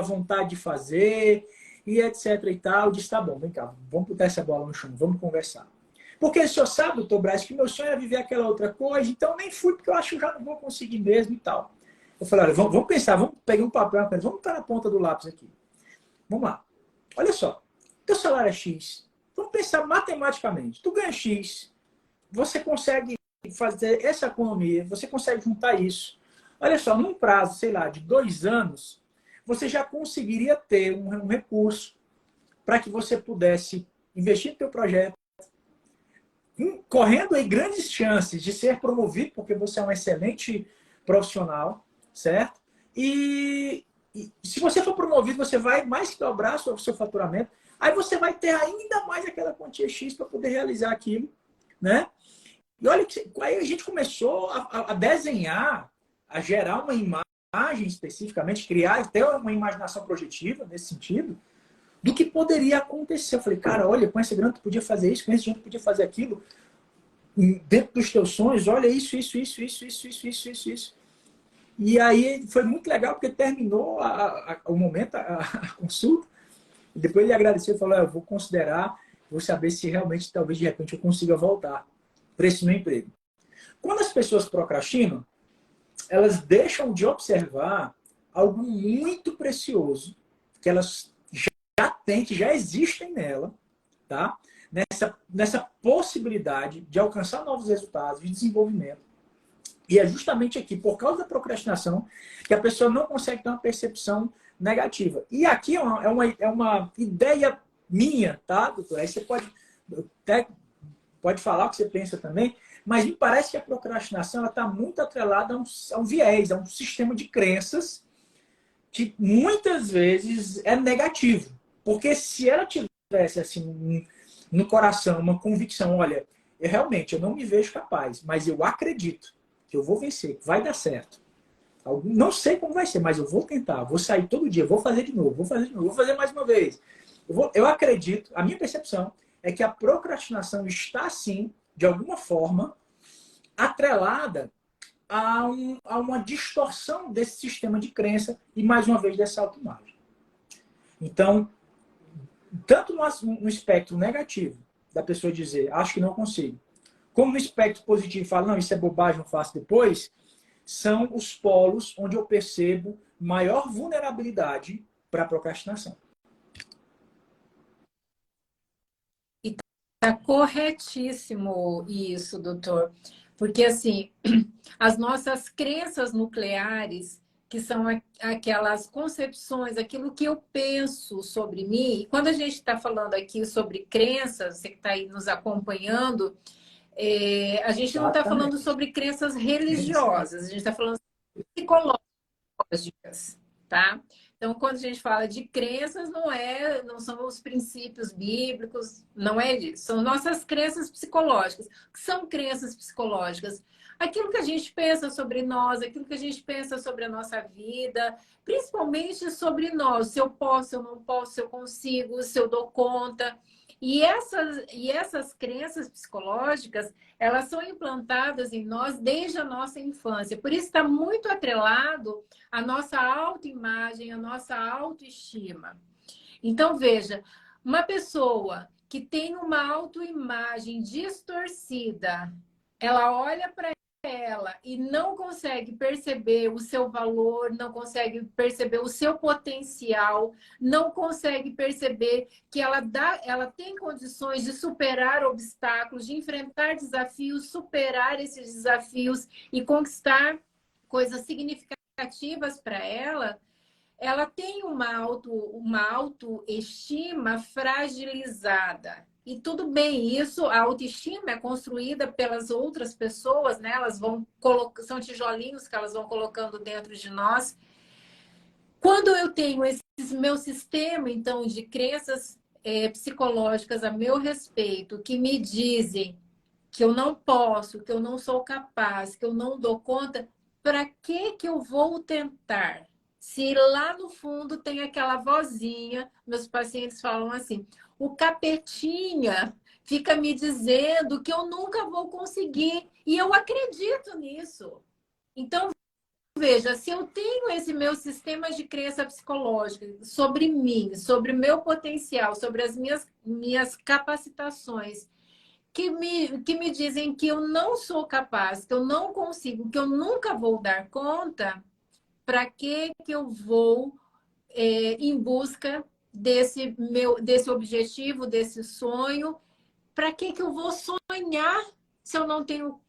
vontade de fazer, e etc e tal. Eu disse, tá bom, vem cá, vamos botar essa bola no chão, vamos conversar. Porque o senhor sabe, doutor Braz, que meu sonho era viver aquela outra coisa, então nem fui, porque eu acho que eu já não vou conseguir mesmo e tal. Eu falei, olha, vamos pensar, vamos pegar um papel, vamos estar na ponta do lápis aqui. Vamos lá. Olha só, teu salário é X. Vamos pensar matematicamente. Tu ganha X, você consegue fazer essa economia, você consegue juntar isso. Olha só, num prazo, sei lá, de 2 anos, você já conseguiria ter um recurso para que você pudesse investir no teu projeto, correndo aí grandes chances de ser promovido, porque você é um excelente profissional, certo? E se você for promovido, você vai mais que dobrar o seu faturamento, aí você vai ter ainda mais aquela quantia X para poder realizar aquilo, né? E olha que aí a gente começou a desenhar, a gerar uma imagem especificamente, criar até uma imaginação projetiva nesse sentido, do que poderia acontecer. Eu falei, cara, olha, com essa grana tu podia fazer isso, com esse dinheiro tu podia fazer aquilo. Dentro dos teus sonhos, olha isso. E aí foi muito legal, porque terminou o momento, a consulta, e depois ele agradeceu e falou, eu vou considerar, vou saber se realmente, talvez, de repente, eu consiga voltar para esse meu emprego. Quando as pessoas procrastinam, elas deixam de observar algo muito precioso que elas já têm, que já existem nela, tá? Nessa possibilidade de alcançar novos resultados, de desenvolvimento. E é justamente aqui, por causa da procrastinação, que a pessoa não consegue ter uma percepção negativa. E aqui é uma ideia minha, tá, doutor? Aí você pode falar o que você pensa também, mas me parece que a procrastinação está muito atrelada a um viés, a um sistema de crenças que muitas vezes é negativo. Porque se ela tivesse assim no coração uma convicção, olha, eu não me vejo capaz, mas eu acredito que eu vou vencer, que vai dar certo. Não sei como vai ser, mas eu vou tentar, vou sair todo dia, vou fazer de novo, vou fazer mais uma vez. Eu acredito, a minha percepção é que a procrastinação está, sim, de alguma forma, atrelada a uma distorção desse sistema de crença e, mais uma vez, dessa autoimagem. Então, tanto no espectro negativo, da pessoa dizer, acho que não consigo, como no espectro positivo, fala, não, isso é bobagem, eu faço depois, são os polos onde eu percebo maior vulnerabilidade para a procrastinação. Tá corretíssimo isso, doutor. Porque, assim, as nossas crenças nucleares, que são aquelas concepções, aquilo que eu penso sobre mim, e quando a gente está falando aqui sobre crenças, você que está aí nos acompanhando, a gente não está falando Exatamente. sobre crenças religiosas, a gente está falando psicológicas, tá? Então, quando a gente fala de crenças, não são os princípios bíblicos, não é isso. São nossas crenças psicológicas. O que são crenças psicológicas? Aquilo que a gente pensa sobre nós, aquilo que a gente pensa sobre a nossa vida, principalmente sobre nós. Se eu posso, se eu não posso, se eu consigo, se eu dou conta. E essas crenças psicológicas, elas são implantadas em nós desde a nossa infância. Por isso está muito atrelado à nossa autoimagem, à nossa autoestima. Então, veja, uma pessoa que tem uma autoimagem distorcida, ela olha para ela e não consegue perceber o seu valor, não consegue perceber o seu potencial, não consegue perceber que ela tem condições de superar obstáculos, de enfrentar desafios, superar esses desafios e conquistar coisas significativas para ela. Ela tem uma autoestima fragilizada. E tudo bem, isso, a autoestima é construída pelas outras pessoas, né? Elas vão são tijolinhos que elas vão colocando dentro de nós. Quando eu tenho esse meu sistema, então, de crenças psicológicas a meu respeito, que me dizem que eu não posso, que eu não sou capaz, que eu não dou conta, para que eu vou tentar? Se lá no fundo tem aquela vozinha, meus pacientes falam assim, o capetinha fica me dizendo que eu nunca vou conseguir. E eu acredito nisso. Então, veja, se eu tenho esse meu sistema de crença psicológica sobre mim, sobre o meu potencial, sobre as minhas capacitações, que me dizem que eu não sou capaz, que eu não consigo, que eu nunca vou dar conta, para que eu vou em busca desse objetivo, desse sonho? Para que eu vou sonhar se eu não tenho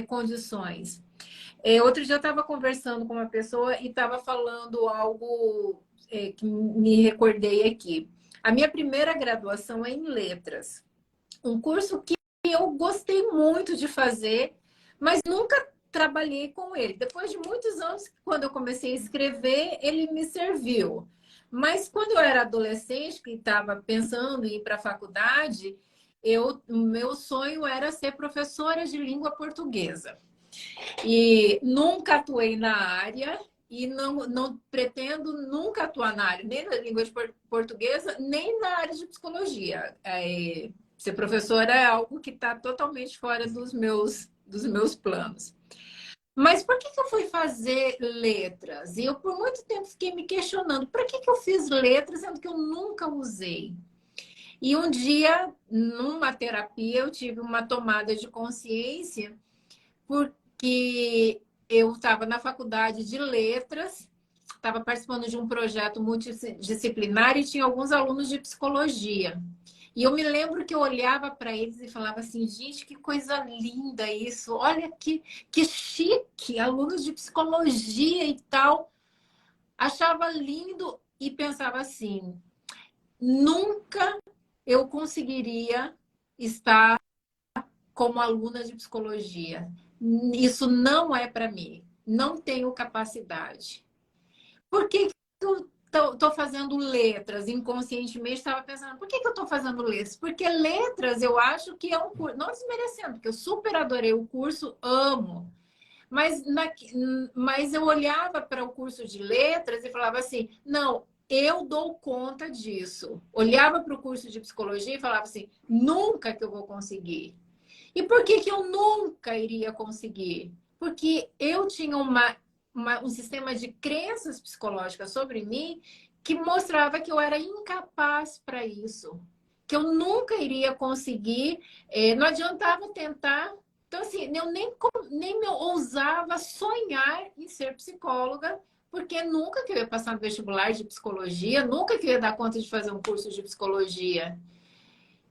condições? Outro dia eu estava conversando com uma pessoa e estava falando algo que me recordei aqui. A minha primeira graduação é em letras. Um curso que eu gostei muito de fazer, mas nunca trabalhei com ele. Depois de muitos anos, quando eu comecei a escrever, ele me serviu. Mas quando eu era adolescente, que estava pensando em ir para a faculdade, o meu sonho era ser professora de língua portuguesa. E nunca atuei na área e não pretendo nunca atuar na área, nem na língua portuguesa, nem na área de psicologia. Ser professora é algo que está totalmente fora dos meus planos. Mas por que eu fui fazer letras? E eu, por muito tempo, fiquei me questionando, por que eu fiz letras, sendo que eu nunca usei? E um dia, numa terapia, eu tive uma tomada de consciência, porque eu estava na faculdade de letras, estava participando de um projeto multidisciplinar e tinha alguns alunos de psicologia. E eu me lembro que eu olhava para eles e falava assim, gente, que coisa linda isso, olha que chique, alunos de psicologia e tal. Achava lindo e pensava assim, nunca eu conseguiria estar como aluna de psicologia. Isso não é para mim. Não tenho capacidade. Por que eu estou fazendo letras? Inconscientemente estava pensando, por que eu estou fazendo letras? Porque letras eu acho que é um curso, não desmerecendo, porque eu super adorei o curso, amo. Mas eu olhava para o curso de letras e falava assim, não, eu dou conta disso. Olhava para o curso de psicologia e falava assim, nunca que eu vou conseguir. E por que eu nunca iria conseguir? Porque eu tinha um sistema de crenças psicológicas sobre mim que mostrava que eu era incapaz para isso. Que eu nunca iria conseguir, não adiantava tentar. Então, assim, eu nem me ousava sonhar em ser psicóloga, porque nunca que eu ia passar no vestibular de psicologia, nunca que eu ia dar conta de fazer um curso de psicologia.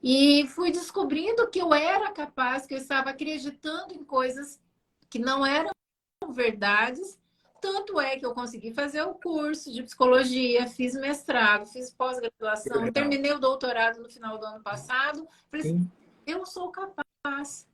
E fui descobrindo que eu era capaz, que eu estava acreditando em coisas que não eram verdades. Tanto é que eu consegui fazer o curso de psicologia, fiz mestrado, fiz pós-graduação, Legal. terminei o doutorado no final do ano passado. Falei assim, Sim. eu sou capaz.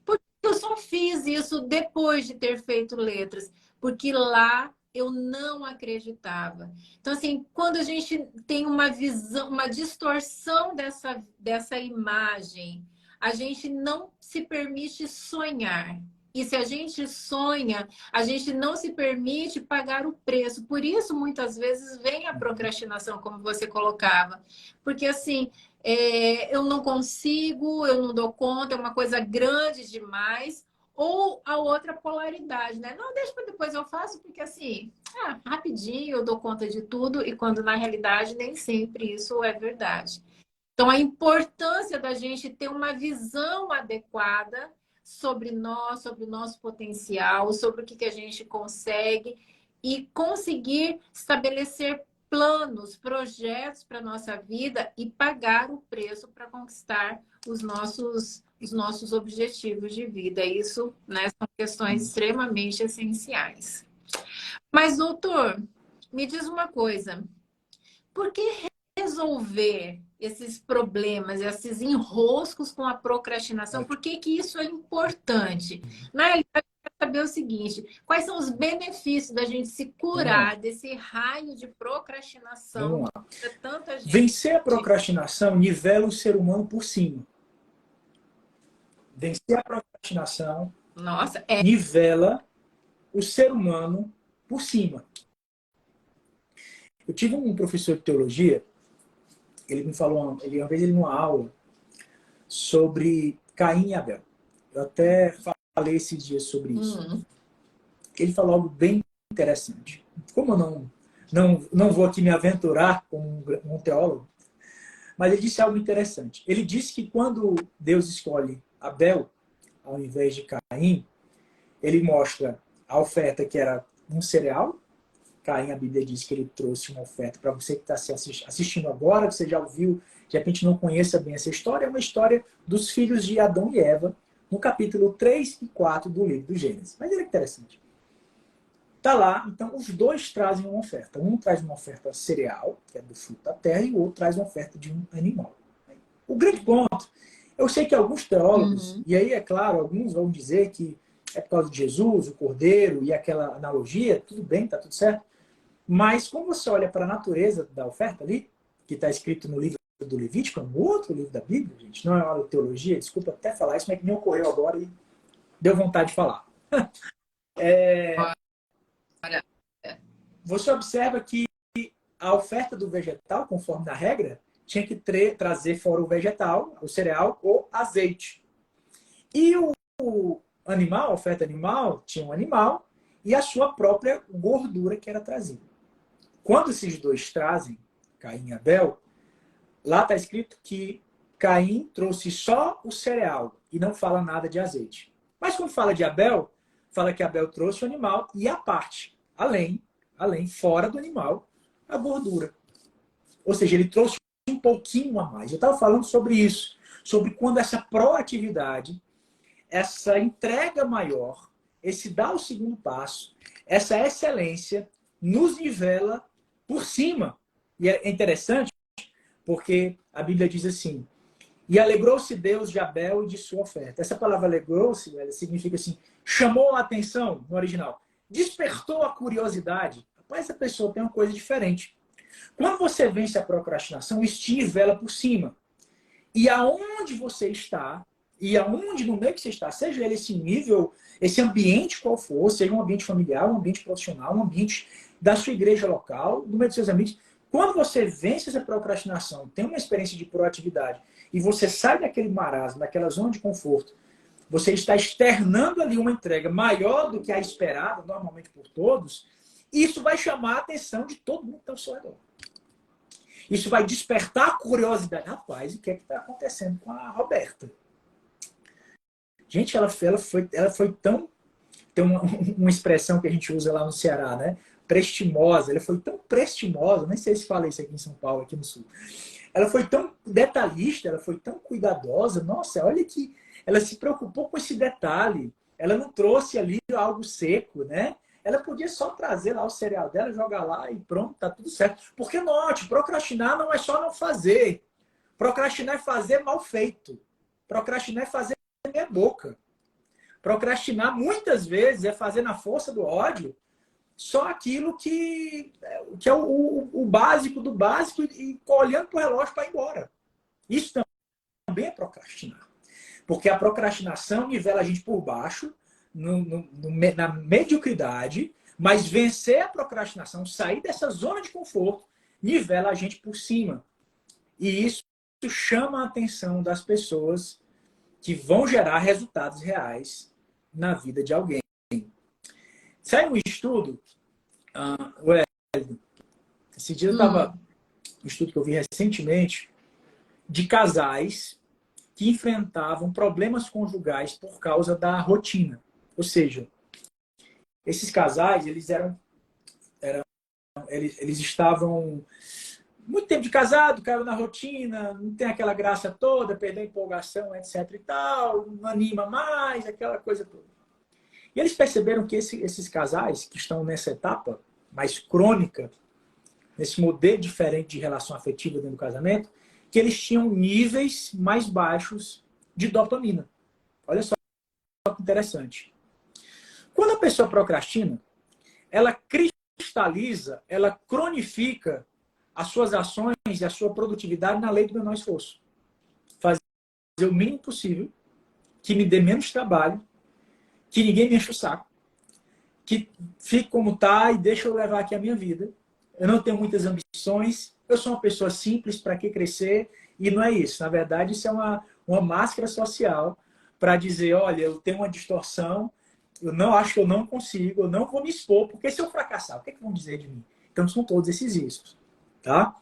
Porque eu só fiz isso depois de ter feito letras, porque lá eu não acreditava. Então, assim, quando a gente tem uma visão, uma distorção dessa imagem, a gente não se permite sonhar. E se a gente sonha, a gente não se permite pagar o preço. Por isso, muitas vezes, vem a procrastinação, como você colocava. Porque, assim, eu não consigo, eu não dou conta, é uma coisa grande demais. Ou a outra polaridade, né? Não, deixa para depois eu faço, porque assim, rapidinho eu dou conta de tudo, e quando na realidade nem sempre isso é verdade. Então, a importância da gente ter uma visão adequada sobre nós, sobre o nosso potencial, sobre o que a gente consegue e conseguir estabelecer planos, projetos para a nossa vida e pagar o preço para conquistar os nossos objetivos de vida. Isso, né, são questões extremamente essenciais. Mas, doutor, me diz uma coisa. Por que resolver esses problemas, esses enroscos com a procrastinação? Por que isso é importante? Na realidade, eu quero saber o seguinte: quais são os benefícios da gente se Vamos lá. curar desse raio de procrastinação Vamos que lá. tira tanta gente? Vencer a procrastinação nivela o ser humano por cima. Vencer a procrastinação Nossa, nivela o ser humano por cima. Eu tive um professor de teologia, ele me falou, uma vez ele numa aula, sobre Caim e Abel. Eu até falei esses dias sobre isso. Ele falou algo bem interessante. Como eu não vou aqui me aventurar como um teólogo, mas ele disse algo interessante. Ele disse que quando Deus escolhe Abel, ao invés de Caim, ele mostra a oferta que era um cereal. Caim, a Bíblia diz que ele trouxe uma oferta para você que está assistindo agora, você já ouviu, de repente não conheça bem essa história, é uma história dos filhos de Adão e Eva, no capítulo 3 e 4 do livro do Gênesis. Mas ele é interessante. Está lá, então os dois trazem uma oferta. Um traz uma oferta cereal, que é do fruto da terra, e o outro traz uma oferta de um animal. O grande ponto, eu sei que alguns teólogos, e aí é claro, alguns vão dizer que é por causa de Jesus, o cordeiro e aquela analogia, tudo bem, está tudo certo. Mas quando você olha para a natureza da oferta ali, que está escrito no livro do Levítico, no outro livro da Bíblia, gente, não é uma teologia, desculpa até falar isso, mas que me ocorreu agora e deu vontade de falar. você observa que a oferta do vegetal, conforme na regra, tinha que trazer fora o vegetal, o cereal, ou azeite. E o animal, a oferta animal, tinha um animal e a sua própria gordura que era trazida. Quando esses dois trazem, Caim e Abel, lá está escrito que Caim trouxe só o cereal e não fala nada de azeite. Mas quando fala de Abel, fala que Abel trouxe o animal e a parte, além, fora do animal, a gordura. Ou seja, ele trouxe um pouquinho a mais. Eu estava falando sobre isso, sobre quando essa proatividade, essa entrega maior, esse dar o segundo passo, essa excelência nos nivela por cima. E é interessante porque a Bíblia diz assim: e alegrou-se Deus de Abel e de sua oferta. Essa palavra alegrou-se, significa assim, chamou a atenção no original, despertou a curiosidade. Rapaz, essa pessoa tem uma coisa diferente. Quando você vence a procrastinação, isso te nivela por cima. E aonde você está, e aonde no meio que você está, seja ele esse nível, esse ambiente qual for, seja um ambiente familiar, um ambiente profissional, um ambiente da sua igreja local, no meio dos seus amigos, quando você vence essa procrastinação, tem uma experiência de proatividade, e você sai daquele marasmo, daquela zona de conforto, você está externando ali uma entrega maior do que a esperada, normalmente por todos, isso vai chamar a atenção de todo mundo que está ao seu redor. Isso vai despertar a curiosidade. Rapaz, o que é que está acontecendo com a Roberta? Gente, ela foi tão... Tem uma expressão que a gente usa lá no Ceará, né? Prestimosa. Ela foi tão prestimosa, nem sei se fala isso aqui em São Paulo, aqui no Sul. Ela foi tão detalhista, ela foi tão cuidadosa. Nossa, olha que ela se preocupou com esse detalhe. Ela não trouxe ali algo seco, né? Ela podia só trazer lá o cereal dela, jogar lá e pronto, tá tudo certo. Porque note, procrastinar não é só não fazer. Procrastinar é fazer mal feito. Procrastinar é fazer meia boca. Procrastinar muitas vezes é fazer na força do ódio só aquilo que é o básico do básico e olhando para o relógio para ir embora. Isso também é procrastinar. Porque a procrastinação nivela a gente por baixo, na mediocridade, mas vencer a procrastinação, sair dessa zona de conforto, nivela a gente por cima. E isso chama a atenção das pessoas que vão gerar resultados reais na vida de alguém. Saiu um estudo, esse dia eu estava, um estudo que eu vi recentemente, de casais que enfrentavam problemas conjugais por causa da rotina. Ou seja, esses casais, eles estavam muito tempo de casado, caiu na rotina, não tem aquela graça toda, perdeu a empolgação, etc e tal, não anima mais, aquela coisa toda. E eles perceberam que esses casais que estão nessa etapa mais crônica, nesse modelo diferente de relação afetiva dentro do casamento, que eles tinham níveis mais baixos de dopamina. Olha só que interessante. Quando a pessoa procrastina, ela cristaliza, ela cronifica as suas ações e a sua produtividade na lei do menor esforço. Fazer o mínimo possível, que me dê menos trabalho, que ninguém me enche o saco, que fique como está e deixa eu levar aqui a minha vida. Eu não tenho muitas ambições, eu sou uma pessoa simples, para que crescer? E não é isso. Na verdade, isso é uma máscara social para dizer, olha, eu tenho uma distorção, eu não acho que eu não consigo, eu não vou me expor, porque se eu fracassar, o que, é que vão dizer de mim? Então, são todos esses riscos. Tá?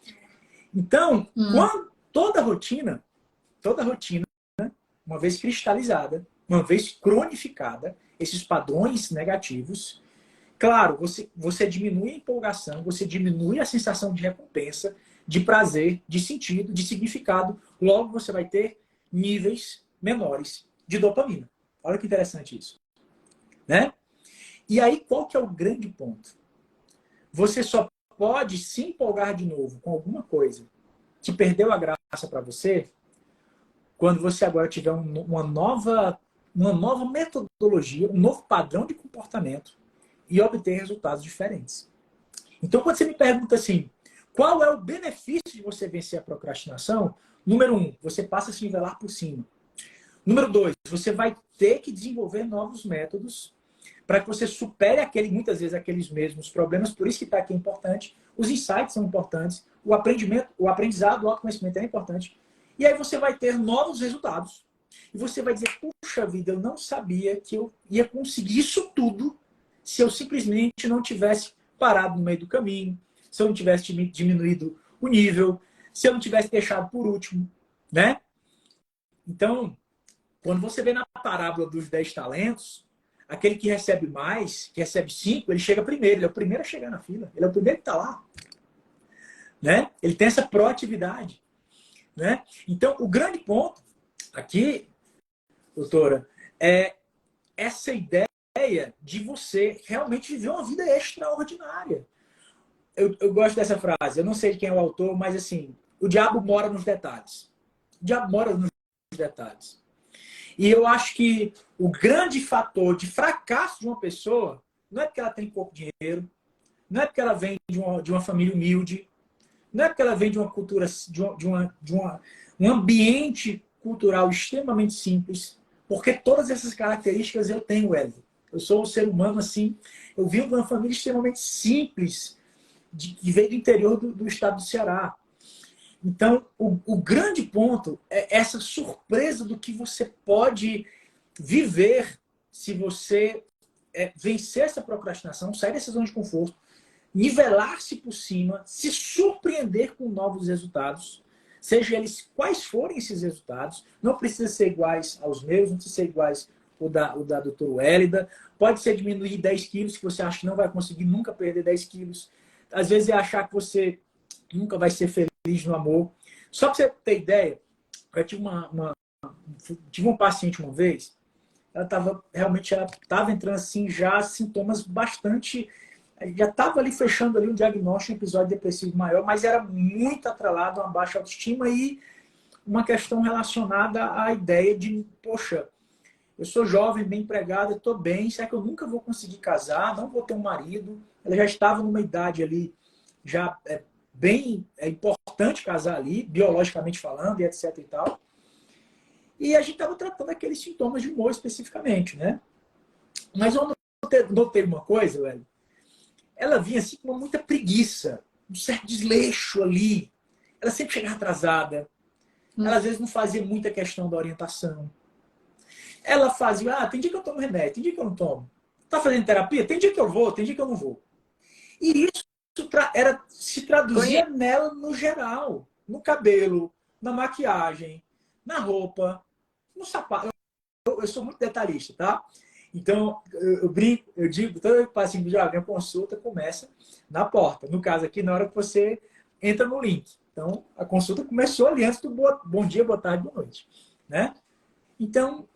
Então, quando toda rotina, uma vez cristalizada, uma vez cronificada, esses padrões negativos, claro, você diminui a empolgação, você diminui a sensação de recompensa, de prazer, de sentido, de significado, logo você vai ter níveis menores de dopamina. Olha que interessante isso. Né? E aí, qual que é o grande ponto? Você só pode se empolgar de novo com alguma coisa que perdeu a graça para você quando você agora tiver uma nova metodologia, um novo padrão de comportamento e obter resultados diferentes. Então, quando você me pergunta assim, qual é o benefício de você vencer a procrastinação? Número 1, você passa a se nivelar por cima. Número 2, você vai ter que desenvolver novos métodos para que você supere muitas vezes aqueles mesmos problemas. Por isso que está aqui é importante. Os insights são importantes. O aprendizado, o autoconhecimento é importante. E aí você vai ter novos resultados. E você vai dizer, puxa vida, eu não sabia que eu ia conseguir isso tudo se eu simplesmente não tivesse parado no meio do caminho, se eu não tivesse diminuído o nível, se eu não tivesse deixado por último, né? Então, quando você vê na parábola dos 10 talentos, aquele que recebe mais, que recebe 5, ele chega primeiro, ele é o primeiro a chegar na fila, ele é o primeiro que está lá, né? Ele tem essa proatividade, né? Então, o grande ponto aqui, doutora, é essa ideia de você realmente viver uma vida extraordinária. Eu gosto dessa frase, eu não sei de quem é o autor, mas assim, o diabo mora nos detalhes. O diabo mora nos detalhes. E eu acho que o grande fator de fracasso de uma pessoa não é porque ela tem pouco dinheiro, não é porque ela vem de uma família humilde, não é porque ela vem de uma cultura, um ambiente cultural extremamente simples, porque todas essas características eu tenho, Hélio. Eu sou um ser humano assim, eu vim de uma família extremamente simples, que veio do interior do estado do Ceará. Então, o grande ponto é essa surpresa do que você pode viver se você vencer essa procrastinação, sair dessa zona de conforto, nivelar-se por cima, se surpreender com novos resultados, seja eles quais forem esses resultados. Não precisa ser iguais aos meus, não precisa ser iguais o da doutora Wélida. Pode ser diminuir 10 quilos, que você acha que não vai conseguir nunca perder 10 quilos. Às vezes é achar que você nunca vai ser feliz no amor. Só para você ter ideia, eu tive um paciente uma vez, ela estava entrando assim, já sintomas bastante, já estava ali fechando ali um diagnóstico, um episódio depressivo maior, mas era muito atrelado a uma baixa autoestima e uma questão relacionada à ideia de, poxa, eu sou jovem, bem empregada, estou bem, será que eu nunca vou conseguir casar, não vou ter um marido? Ela já estava numa idade ali, já bem importante casar ali, biologicamente falando, e etc e tal. E a gente estava tratando aqueles sintomas de humor especificamente, né? Mas eu notei uma coisa, velho. Ela vinha assim com muita preguiça, um certo desleixo ali. Ela sempre chegava atrasada. Ela às vezes não fazia muita questão da orientação. Ela fazia, tem dia que eu tomo remédio, tem dia que eu não tomo. Tá fazendo terapia? Tem dia que eu vou, tem dia que eu não vou. E isso se traduzia nela no geral. No cabelo, na maquiagem, na roupa, no sapato. Eu sou muito detalhista, tá? Então, eu brinco, eu digo, todo paciente que já vem a consulta começa na porta. No caso aqui, na hora que você entra no link. Então, a consulta começou ali antes do bom dia, boa tarde, boa noite. Né? Então,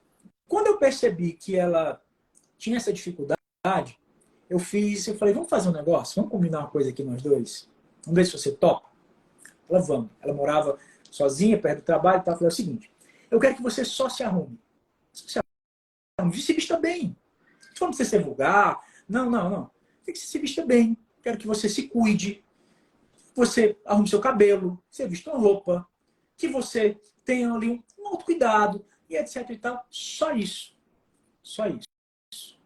quando eu percebi que ela tinha essa dificuldade, eu falei, vamos fazer um negócio? Vamos combinar uma coisa aqui nós dois? Vamos ver se você topa? Ela, vamos. Ela morava sozinha, perto do trabalho e tal. Eu falei, é o seguinte, eu quero que você só se arrume. Se arrume, se vista bem. Não precisa ser vulgar. Não. Tem que se vista bem. Quero que você se cuide. Você arrume seu cabelo. Você vista uma roupa. Que você tenha ali um autocuidado. E etc e tal. Só isso. Só isso.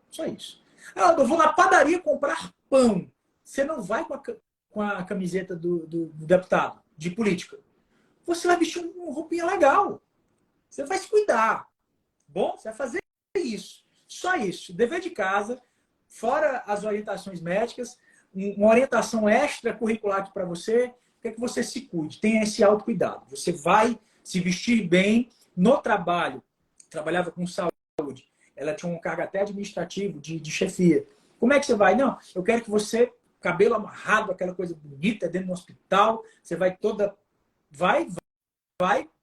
Só isso. Ah, eu vou na padaria comprar pão. Você não vai com a camiseta do deputado de política. Você vai vestir uma roupinha legal. Você vai se cuidar. Bom, você vai fazer isso. Só isso. Dever de casa, fora as orientações médicas, uma orientação extracurricular aqui para você, quer que você se cuide, tenha esse autocuidado. Você vai se vestir bem no trabalho. Trabalhava com saúde. Ela tinha um cargo até administrativo, de chefia. Como é que você vai? Não, eu quero que você, cabelo amarrado, aquela coisa bonita, dentro do hospital, você vai toda... Vai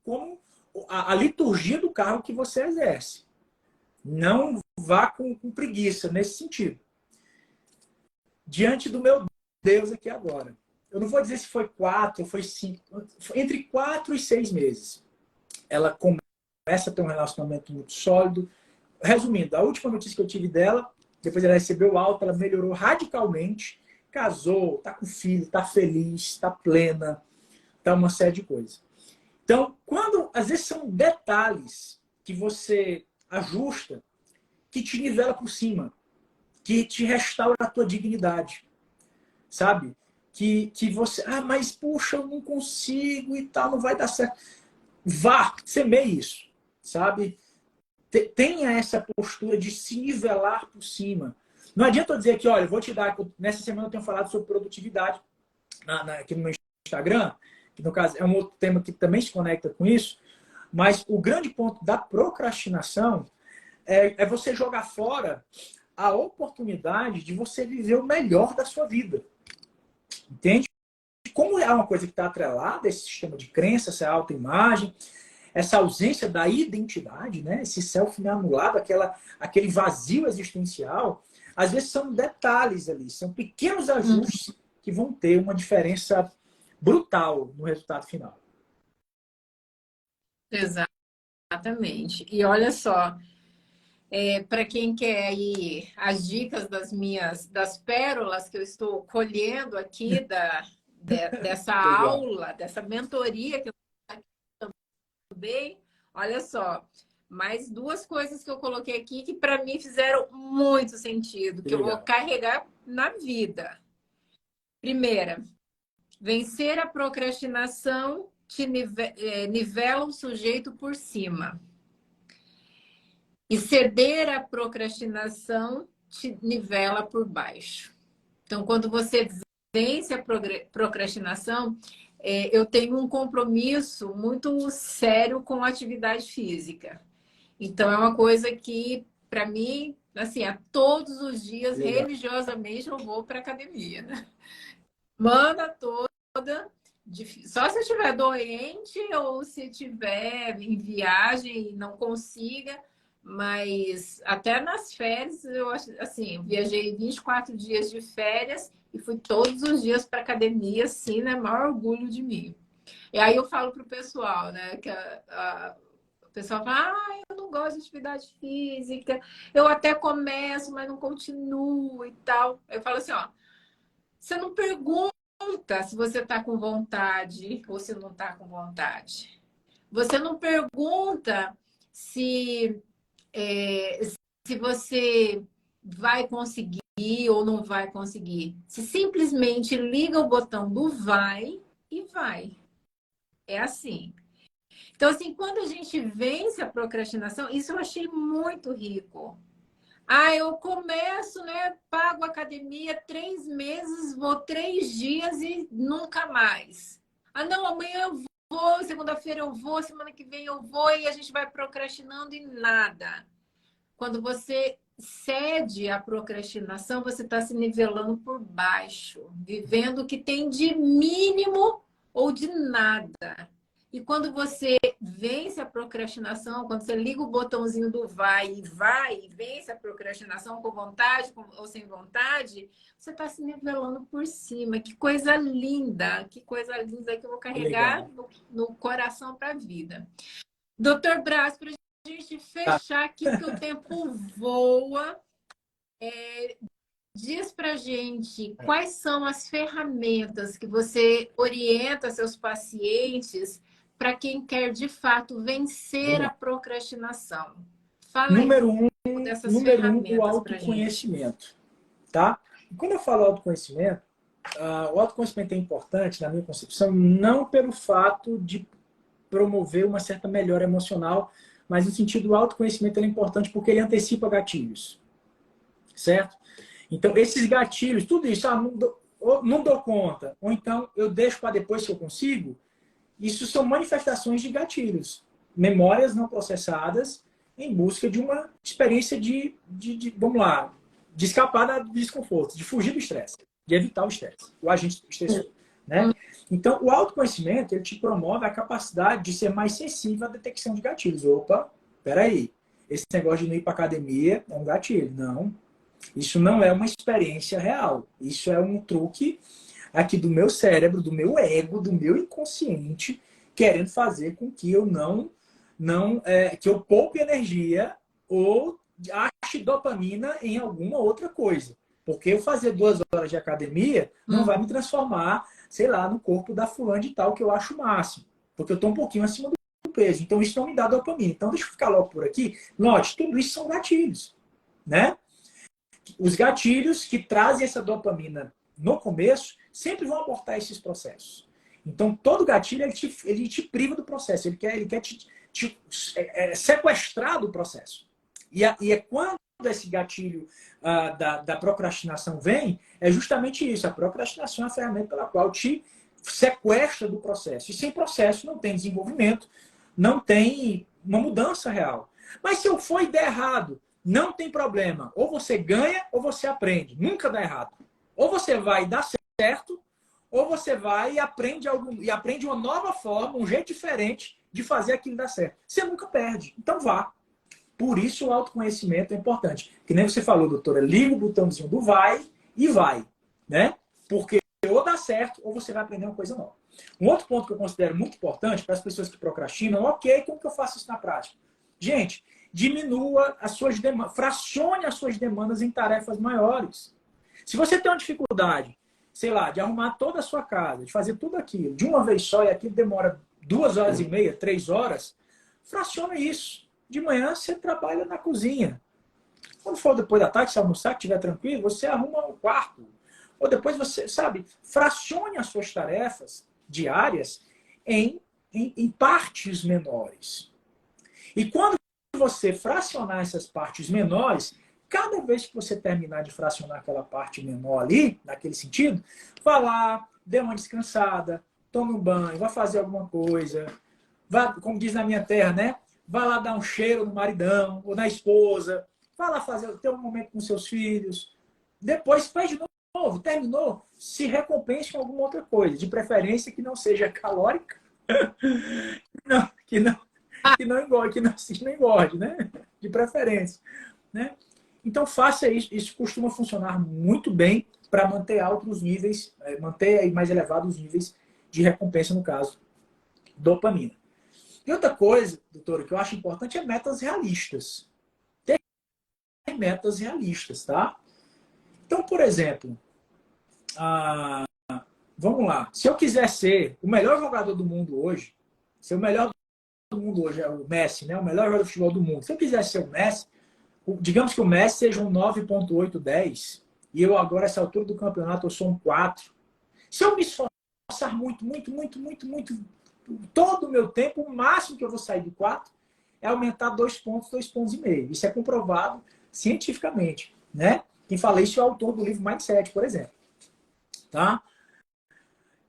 como a liturgia do cargo que você exerce. Não vá com preguiça nesse sentido. Diante do meu Deus aqui agora. Eu não vou dizer se foi 4 ou foi 5. Entre 4 e 6 meses. Ela começa a ter um relacionamento muito sólido. Resumindo, a última notícia que eu tive dela, depois ela recebeu alta, ela melhorou radicalmente, casou, tá com filho, tá feliz, tá plena, tá uma série de coisas. Então, às vezes são detalhes que você ajusta que te nivela por cima. que te restaura a tua dignidade, sabe? Que você, mas puxa, eu não consigo e tal, não vai dar certo. Vá, semeie isso, sabe? Tenha essa postura de se nivelar por cima. Não adianta eu dizer que, olha, eu vou te dar, nessa semana eu tenho falado sobre produtividade aqui no meu Instagram, que no caso é um outro tema que também se conecta com isso, mas o grande ponto da procrastinação é você jogar fora a oportunidade de você viver o melhor da sua vida. Entende? Como é uma coisa que está atrelada a esse sistema de crença, essa autoimagem, essa ausência da identidade, né? Esse self anulado, aquele vazio existencial, às vezes são detalhes ali, são pequenos ajustes que vão ter uma diferença brutal no resultado final. Exatamente. E olha só, para quem quer aí as dicas das pérolas que eu estou colhendo aqui dessa Legal. aula, dessa mentoria que eu também, olha só, mais duas coisas que eu coloquei aqui que para mim fizeram muito sentido, que eu vou carregar na vida. Primeira, vencer a procrastinação te nivela o sujeito por cima. E ceder à procrastinação te nivela por baixo. Então, quando você vence a procrastinação, eu tenho um compromisso muito sério com a atividade física. Então, é uma coisa que, para mim, assim, a todos os dias, religiosamente, eu vou para a academia, né? Semana toda, só se eu estiver doente ou se estiver em viagem e não consiga, mas até nas férias, eu assim, eu viajei 24 dias de férias e fui todos os dias para academia, assim, né? Maior orgulho de mim. E aí eu falo pro pessoal, né? Que o pessoal fala, eu não gosto de atividade física, eu até começo, mas não continuo e tal. Eu falo assim, ó, você não pergunta se você está com vontade ou se não está com vontade. Você não pergunta se você vai conseguir ou não vai conseguir. Se simplesmente liga o botão do vai e vai. É assim. Então, assim, quando a gente vence a procrastinação, isso eu achei muito rico. Eu começo, né? Pago academia 3 meses, vou 3 dias e nunca mais. Não, amanhã eu vou, segunda-feira eu vou, semana que vem eu vou e a gente vai procrastinando e nada. Quando você cede à procrastinação, você está se nivelando por baixo, vivendo o que tem de mínimo ou de nada. E quando você vence a procrastinação, quando você liga o botãozinho do vai e vence a procrastinação com vontade ou sem vontade, você está se nivelando por cima. Que coisa linda que eu vou carregar no coração para a vida. Doutor Braz, para a gente fechar aqui, porque o tempo voa, diz pra gente quais são as ferramentas que você orienta seus pacientes para quem quer de fato vencer a procrastinação. Fala aí dessas ferramentas o pra gente. autoconhecimento, tá? E quando eu falo autoconhecimento, o autoconhecimento é importante, na minha concepção, não pelo fato de promover uma certa melhora emocional, mas no sentido do autoconhecimento ele é importante porque ele antecipa gatilhos, certo? Então, esses gatilhos, tudo isso, não dou conta, ou então eu deixo para depois que eu consigo, isso são manifestações de gatilhos, memórias não processadas em busca de uma experiência vamos lá, de escapar do desconforto, de fugir do estresse, de evitar o estresse, o agente estressor, né? Então, o autoconhecimento, ele te promove a capacidade de ser mais sensível à detecção de gatilhos. Opa, peraí, esse negócio de não ir para academia é um gatilho. Não, isso não é uma experiência real. Isso é um truque aqui do meu cérebro, do meu ego, do meu inconsciente, querendo fazer com que eu que eu poupe energia ou ache dopamina em alguma outra coisa. Porque eu fazer 2 horas de academia não vai me transformar, sei lá, no corpo da fulana de tal que eu acho o máximo. Porque eu estou um pouquinho acima do peso. Então isso não me dá dopamina. Então deixa eu ficar logo por aqui. Note, tudo isso são gatilhos, né? Os gatilhos que trazem essa dopamina no começo sempre vão abortar esses processos. Então, todo gatilho, ele te priva do processo. Ele quer te sequestrar do processo. E é quando esse gatilho da procrastinação vem, é justamente isso. A procrastinação é a ferramenta pela qual te sequestra do processo. E sem processo não tem desenvolvimento, não tem uma mudança real. Mas se eu for e der errado, não tem problema. Ou você ganha ou você aprende. Nunca dá errado. Ou você vai dar certo, ou você vai e aprende uma nova forma, um jeito diferente de fazer aquilo dar certo. Você nunca perde. Então vá. Por isso o autoconhecimento é importante. Que nem você falou, doutora, liga o botãozinho do vai e vai. Né? Porque ou dá certo ou você vai aprender uma coisa nova. Um outro ponto que eu considero muito importante para as pessoas que procrastinam, ok, como que eu faço isso na prática? Gente, diminua as suas demandas, fracione as suas demandas em tarefas maiores. Se você tem uma dificuldade, sei lá, de arrumar toda a sua casa, de fazer tudo aquilo de uma vez só, e aquilo demora 2h30, 3 horas, fraciona isso. De manhã você trabalha na cozinha. Quando for depois da tarde, se almoçar, que estiver tranquilo, você arruma o quarto. Ou depois você, sabe, fracione as suas tarefas diárias em partes menores. E quando você fracionar essas partes menores, cada vez que você terminar de fracionar aquela parte menor ali, naquele sentido, vá lá, dê uma descansada, tome um banho, vá fazer alguma coisa, vá, como diz na minha terra, né? Vá lá dar um cheiro no maridão ou na esposa, vá lá ter um momento com seus filhos, depois faz de novo, terminou, se recompense com alguma outra coisa, de preferência que não seja calórica, que não engorde, que não engorde, né? De preferência, né? Então faça isso, isso costuma funcionar muito bem para manter altos níveis, manter mais elevados níveis de recompensa, no caso, dopamina. E outra coisa, doutora, que eu acho importante é metas realistas. Ter metas realistas, tá? Então, por exemplo, vamos lá. Se eu quiser ser o melhor jogador do mundo hoje, ser o melhor do mundo hoje é o Messi, né? O melhor jogador de futebol do mundo. Se eu quiser ser o Messi, digamos que o Messi seja um 9,810 e eu agora, essa altura do campeonato, eu sou um 4. Se eu me esforçar muito, todo o meu tempo, o máximo que eu vou sair do 4 é aumentar 2 pontos, 2 pontos e meio. Isso é comprovado cientificamente, né? Quem fala isso é o autor do livro Mindset, por exemplo. Tá?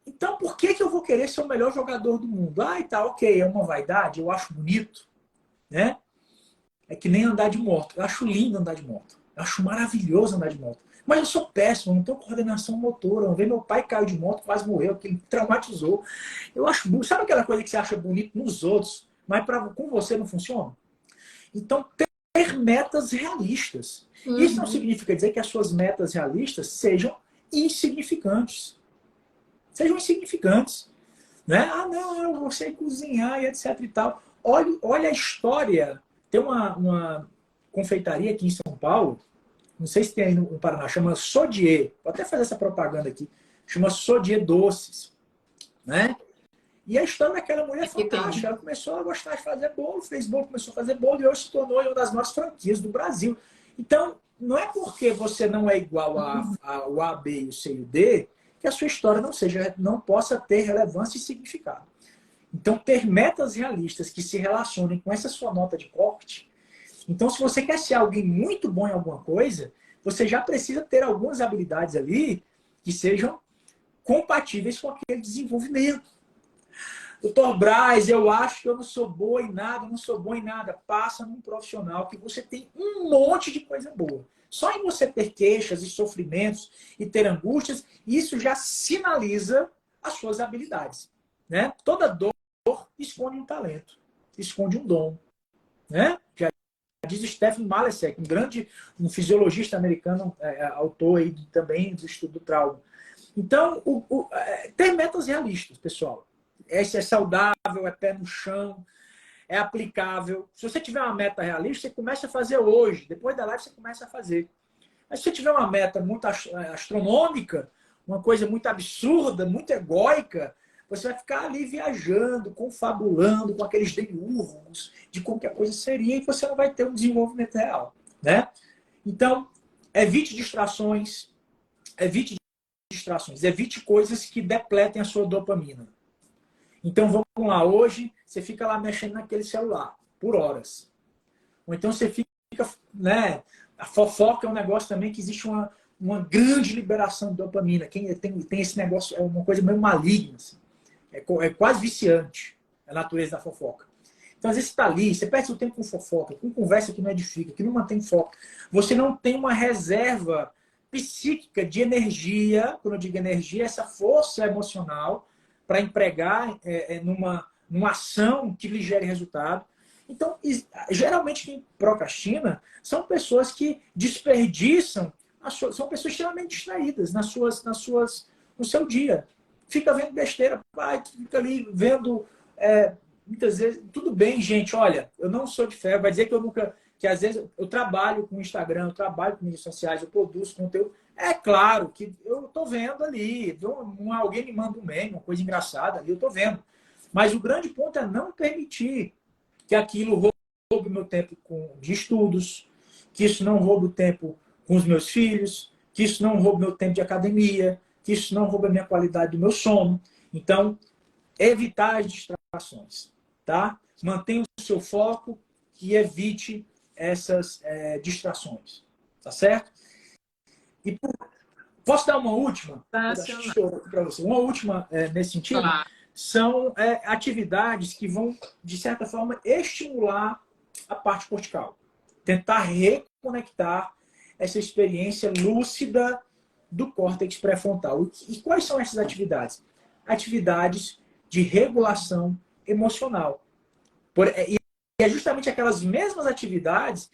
Então, por que eu vou querer ser o melhor jogador do mundo? E tá, ok, é uma vaidade, eu acho bonito, né? É que nem andar de moto. Eu acho lindo andar de moto. Eu acho maravilhoso andar de moto. Mas eu sou péssimo, não tenho coordenação motora. Uma vez meu pai caiu de moto, quase morreu, porque ele traumatizou. Eu acho, sabe aquela coisa que você acha bonito nos outros, mas com você não funciona? Então, ter metas realistas. Isso não significa dizer que as suas metas realistas sejam insignificantes. Sejam insignificantes. Né? Não, eu vou sei cozinhar e etc e tal. Olha a história. Tem uma confeitaria aqui em São Paulo, não sei se tem aí no Paraná, chama Sodier. Vou até fazer essa propaganda aqui. Chama Sodier Doces. Né? E a história daquela mulher é fantástica. Ela começou a gostar de fazer bolo, fez bolo, começou a fazer bolo e hoje se tornou uma das maiores franquias do Brasil. Então, não é porque você não é igual ao A, B, o C e o D que a sua história não possa ter relevância e significado. Então, ter metas realistas que se relacionem com essa sua nota de corte. Então, se você quer ser alguém muito bom em alguma coisa, você já precisa ter algumas habilidades ali que sejam compatíveis com aquele desenvolvimento. Doutor Braz, eu acho que eu não sou boa em nada, não sou bom em nada. Passa num profissional que você tem um monte de coisa boa. Só em você ter queixas e sofrimentos e ter angústias, isso já sinaliza as suas habilidades. Né? Toda dor esconde um talento, esconde um dom. Né? Já diz Stephen Malesek, um fisiologista americano, autor aí também do estudo do trauma. Então, ter metas realistas, pessoal. Esse é saudável, é pé no chão, é aplicável. Se você tiver uma meta realista, você começa a fazer hoje. Depois da live, você começa a fazer. Mas se você tiver uma meta muito astronômica, uma coisa muito absurda, muito egóica, você vai ficar ali viajando, confabulando com aqueles demiurgos de como que a coisa seria e você não vai ter um desenvolvimento real. Né? Então, Evite distrações, evite distrações, evite coisas que depletem a sua dopamina. Então vamos lá, hoje você fica lá mexendo naquele celular por horas. Ou então você fica, né? A fofoca é um negócio também que existe uma grande liberação de dopamina. Quem tem esse negócio, é uma coisa meio maligna, assim. É quase viciante a natureza da fofoca. Então, às vezes, você está ali, você perde seu tempo com fofoca, com conversa que não edifica, que não mantém foco. Você não tem uma reserva psíquica de energia, quando eu digo energia, essa força emocional para empregar numa ação que lhe gere resultado. Então, geralmente, quem procrastina são pessoas que desperdiçam, são pessoas extremamente distraídas no seu dia. Fica vendo besteira, fica ali vendo... muitas vezes, tudo bem, gente, olha, eu não sou de ferro, vai dizer que eu nunca, que às vezes eu trabalho com Instagram, eu trabalho com mídias sociais, eu produzo conteúdo, é claro que eu estou vendo ali, alguém me manda um meme, uma coisa engraçada ali, eu estou vendo. Mas o grande ponto é não permitir que aquilo roube meu tempo de estudos, que isso não roube o tempo com os meus filhos, que isso não roube meu tempo de academia, que isso não roube a minha qualidade do meu sono. Então, evitar as distrações, tá? Mantenha o seu foco e evite essas distrações, tá certo? E posso dar uma última? Para você. Uma última nesse sentido. Claro. São atividades que vão, de certa forma, estimular a parte cortical. Tentar reconectar essa experiência lúcida do córtex pré-frontal. E quais são essas atividades? Atividades de regulação emocional. E é justamente aquelas mesmas atividades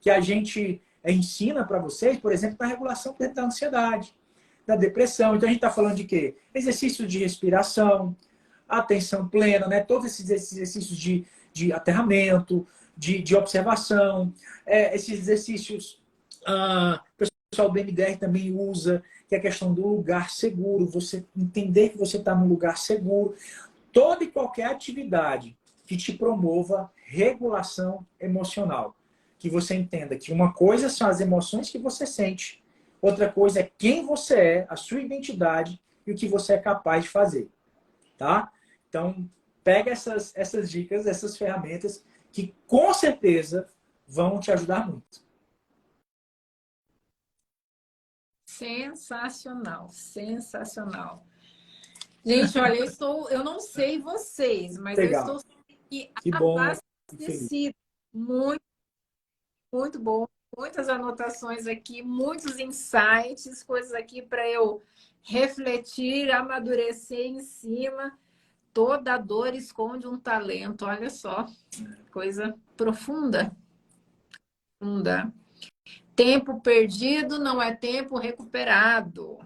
que a gente ensina para vocês, por exemplo, na regulação da ansiedade, da depressão. Então a gente está falando de quê? Exercícios de respiração, atenção plena, né? Todos esses exercícios de aterramento, de observação, esses exercícios, o pessoal do MDR também usa, que é a questão do lugar seguro, você entender que você está num lugar seguro. Toda e qualquer atividade que te promova regulação emocional. Que você entenda que uma coisa são as emoções que você sente, outra coisa é quem você é, a sua identidade e o que você é capaz de fazer. Tá? Então, pega essas dicas, essas ferramentas que com certeza vão te ajudar muito. Sensacional, sensacional. Gente, olha, eu não sei vocês, mas Legal. eu estou aqui Que bom. abastecida. Muito, muito bom. Muitas anotações aqui, muitos insights, coisas aqui para eu refletir, amadurecer em cima. Toda dor esconde um talento, olha só, coisa profunda. Profunda. Tempo perdido não é tempo recuperado.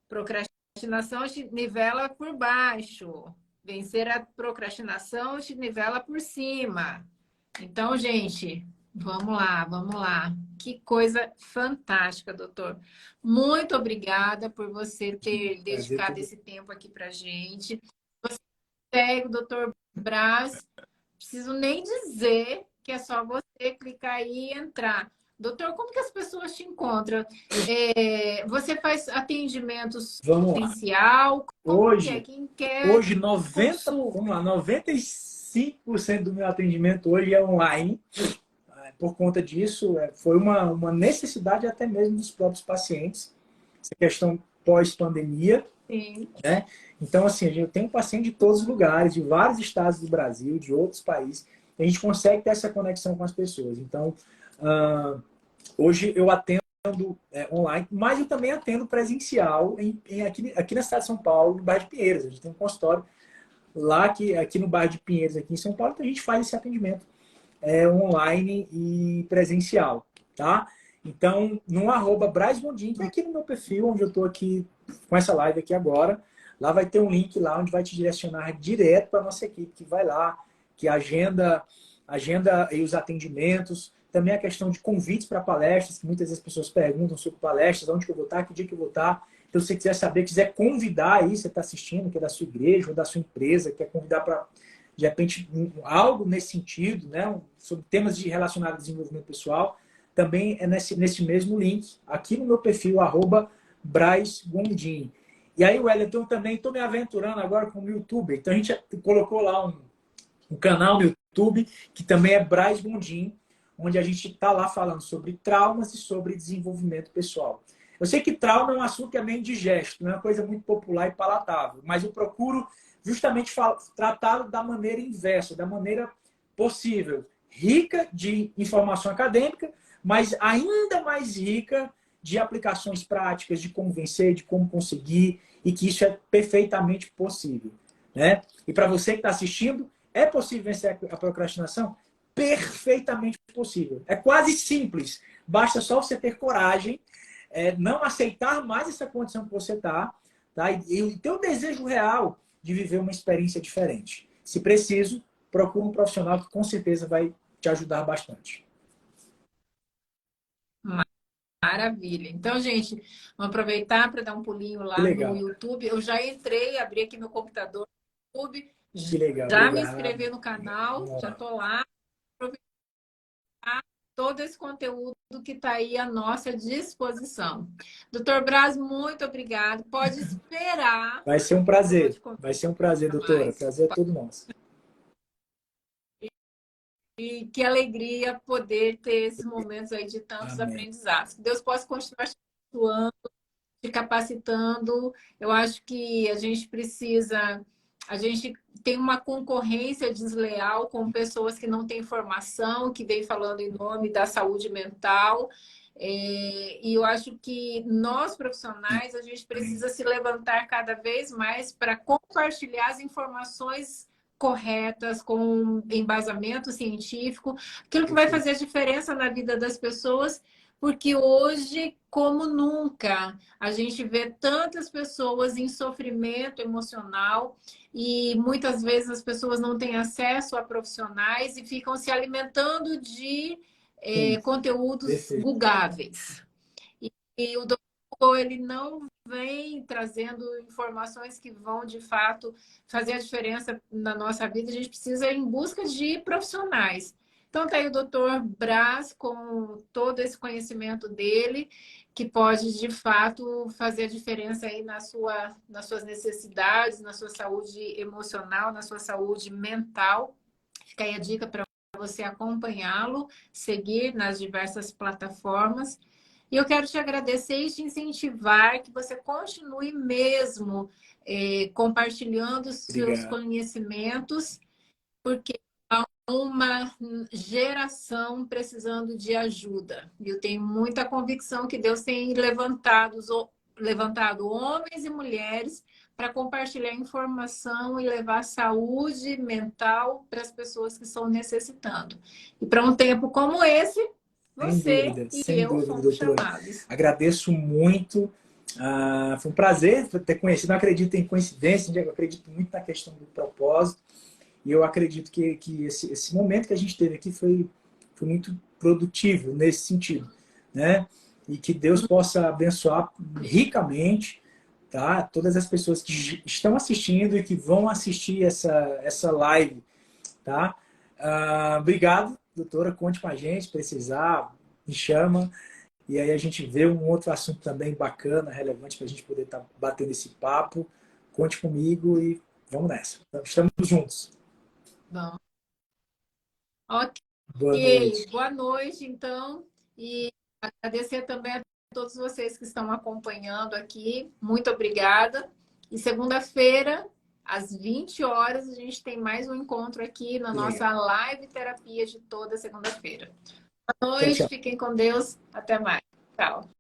Procrastinação te nivela por baixo. Vencer a procrastinação te nivela por cima. Então, gente, vamos lá, vamos lá. Que coisa fantástica, doutor. Muito obrigada por você ter dedicado esse tempo aqui pra gente. Você segue o doutor Braz. Preciso nem dizer que é só você clicar aí e entrar. Doutor, como que as pessoas te encontram? Você faz atendimentos presencial? Hoje, Quem quer? Hoje 95% do meu atendimento hoje é online. Por conta disso, foi uma necessidade até mesmo dos próprios pacientes. Essa questão pós-pandemia. Sim. Né? Então, assim, eu tenho paciente de todos os lugares, de vários estados do Brasil, de outros países. A gente consegue ter essa conexão com as pessoas. Então, hoje eu atendo online, mas eu também atendo presencial aqui na cidade de São Paulo, no bairro de Pinheiros. A gente tem um consultório lá aqui no bairro de Pinheiros, aqui em São Paulo, que a gente faz esse atendimento online e presencial, tá? Então, no @BrazBondim, que é aqui no meu perfil, onde eu estou aqui com essa live aqui agora, lá vai ter um link lá onde vai te direcionar direto para a nossa equipe, que vai lá, que agenda aí os atendimentos, também a questão de convites para palestras, que muitas vezes as pessoas perguntam sobre palestras, onde que eu vou estar, que dia que eu vou estar. Então, se você quiser saber, quiser convidar aí, você está assistindo, que é da sua igreja ou da sua empresa, quer convidar para, de repente, algo nesse sentido, né, sobre temas relacionados ao desenvolvimento pessoal, também é nesse mesmo link, aqui no meu perfil, @BrazGondim. E aí, Wellington, também estou me aventurando agora com o YouTube. Então, a gente colocou lá um canal no YouTube, que também é Braz Gondim, onde a gente está lá falando sobre traumas e sobre desenvolvimento pessoal. Eu sei que trauma é um assunto que é meio indigesto, não é uma coisa muito popular e palatável, mas eu procuro justamente tratá-lo da maneira inversa, da maneira possível, rica de informação acadêmica, mas ainda mais rica de aplicações práticas, de como vencer, de como conseguir, e que isso é perfeitamente possível, né? E para você que está assistindo, é possível vencer a procrastinação? Perfeitamente possível. É quase simples. Basta só você ter coragem, não aceitar mais essa condição que você está, tá? E ter o desejo real de viver uma experiência diferente. Se preciso, procure um profissional que com certeza vai te ajudar bastante. Maravilha. Então, gente, vamos aproveitar para dar um pulinho Que lá no legal. YouTube. Eu já entrei, abri aqui meu computador no YouTube, Que legal. já me Obrigado. inscrevi no canal, já estou lá. Todo esse conteúdo que está aí à nossa disposição. Doutor Braz, muito obrigado. Pode esperar. Vai ser um Eu vou prazer. te contar Vai ser um prazer, doutora. mais. Prazer é todo nosso. E que alegria poder ter esses momentos aí de tantos Amém. aprendizados. Que Deus possa continuar te abençoando, te capacitando. Eu acho que a gente tem uma concorrência desleal com pessoas que não têm formação, que vem falando em nome da saúde mental. E eu acho que nós, profissionais, a gente precisa se levantar cada vez mais para compartilhar as informações corretas, com embasamento científico, aquilo que vai fazer a diferença na vida das pessoas, porque hoje, como nunca, a gente vê tantas pessoas em sofrimento emocional e muitas vezes as pessoas não têm acesso a profissionais e ficam se alimentando de conteúdos Perfeito. googáveis. E o doutor, ele não vem trazendo informações que vão, de fato, fazer a diferença na nossa vida. A gente precisa ir em busca de profissionais. Então, está aí o doutor Braz com todo esse conhecimento dele, que pode, de fato, fazer a diferença aí nas suas necessidades, na sua saúde emocional, na sua saúde mental. Fica aí a dica para você acompanhá-lo, seguir nas diversas plataformas. E eu quero te agradecer e te incentivar que você continue mesmo compartilhando os seus Obrigado. conhecimentos, porque há uma geração precisando de ajuda. E eu tenho muita convicção que Deus tem levantado homens e mulheres para compartilhar informação e levar saúde mental para as pessoas que estão necessitando. E para um tempo como esse, você e Sem eu dúvida, fomos doutora. chamados. Agradeço muito. Foi um prazer ter conhecido. Não acredito em coincidência, eu acredito muito na questão do propósito. E eu acredito que esse momento que a gente teve aqui foi muito produtivo nesse sentido, né? E que Deus possa abençoar ricamente, tá? Todas as pessoas que estão assistindo e que vão assistir essa live, tá? Obrigado, doutora. Conte com a gente, se precisar, me chama. E aí a gente vê um outro assunto também bacana, relevante, para a gente poder estar batendo esse papo. Conte comigo e vamos nessa. Estamos juntos. Bom, ok. Boa noite. Boa noite, então. E agradecer também a todos vocês que estão acompanhando aqui. Muito obrigada. E segunda-feira, às 20 horas, a gente tem mais um encontro aqui na nossa live terapia de toda segunda-feira. Boa Tchau, noite, tchau. fiquem com Deus. Até mais. Tchau.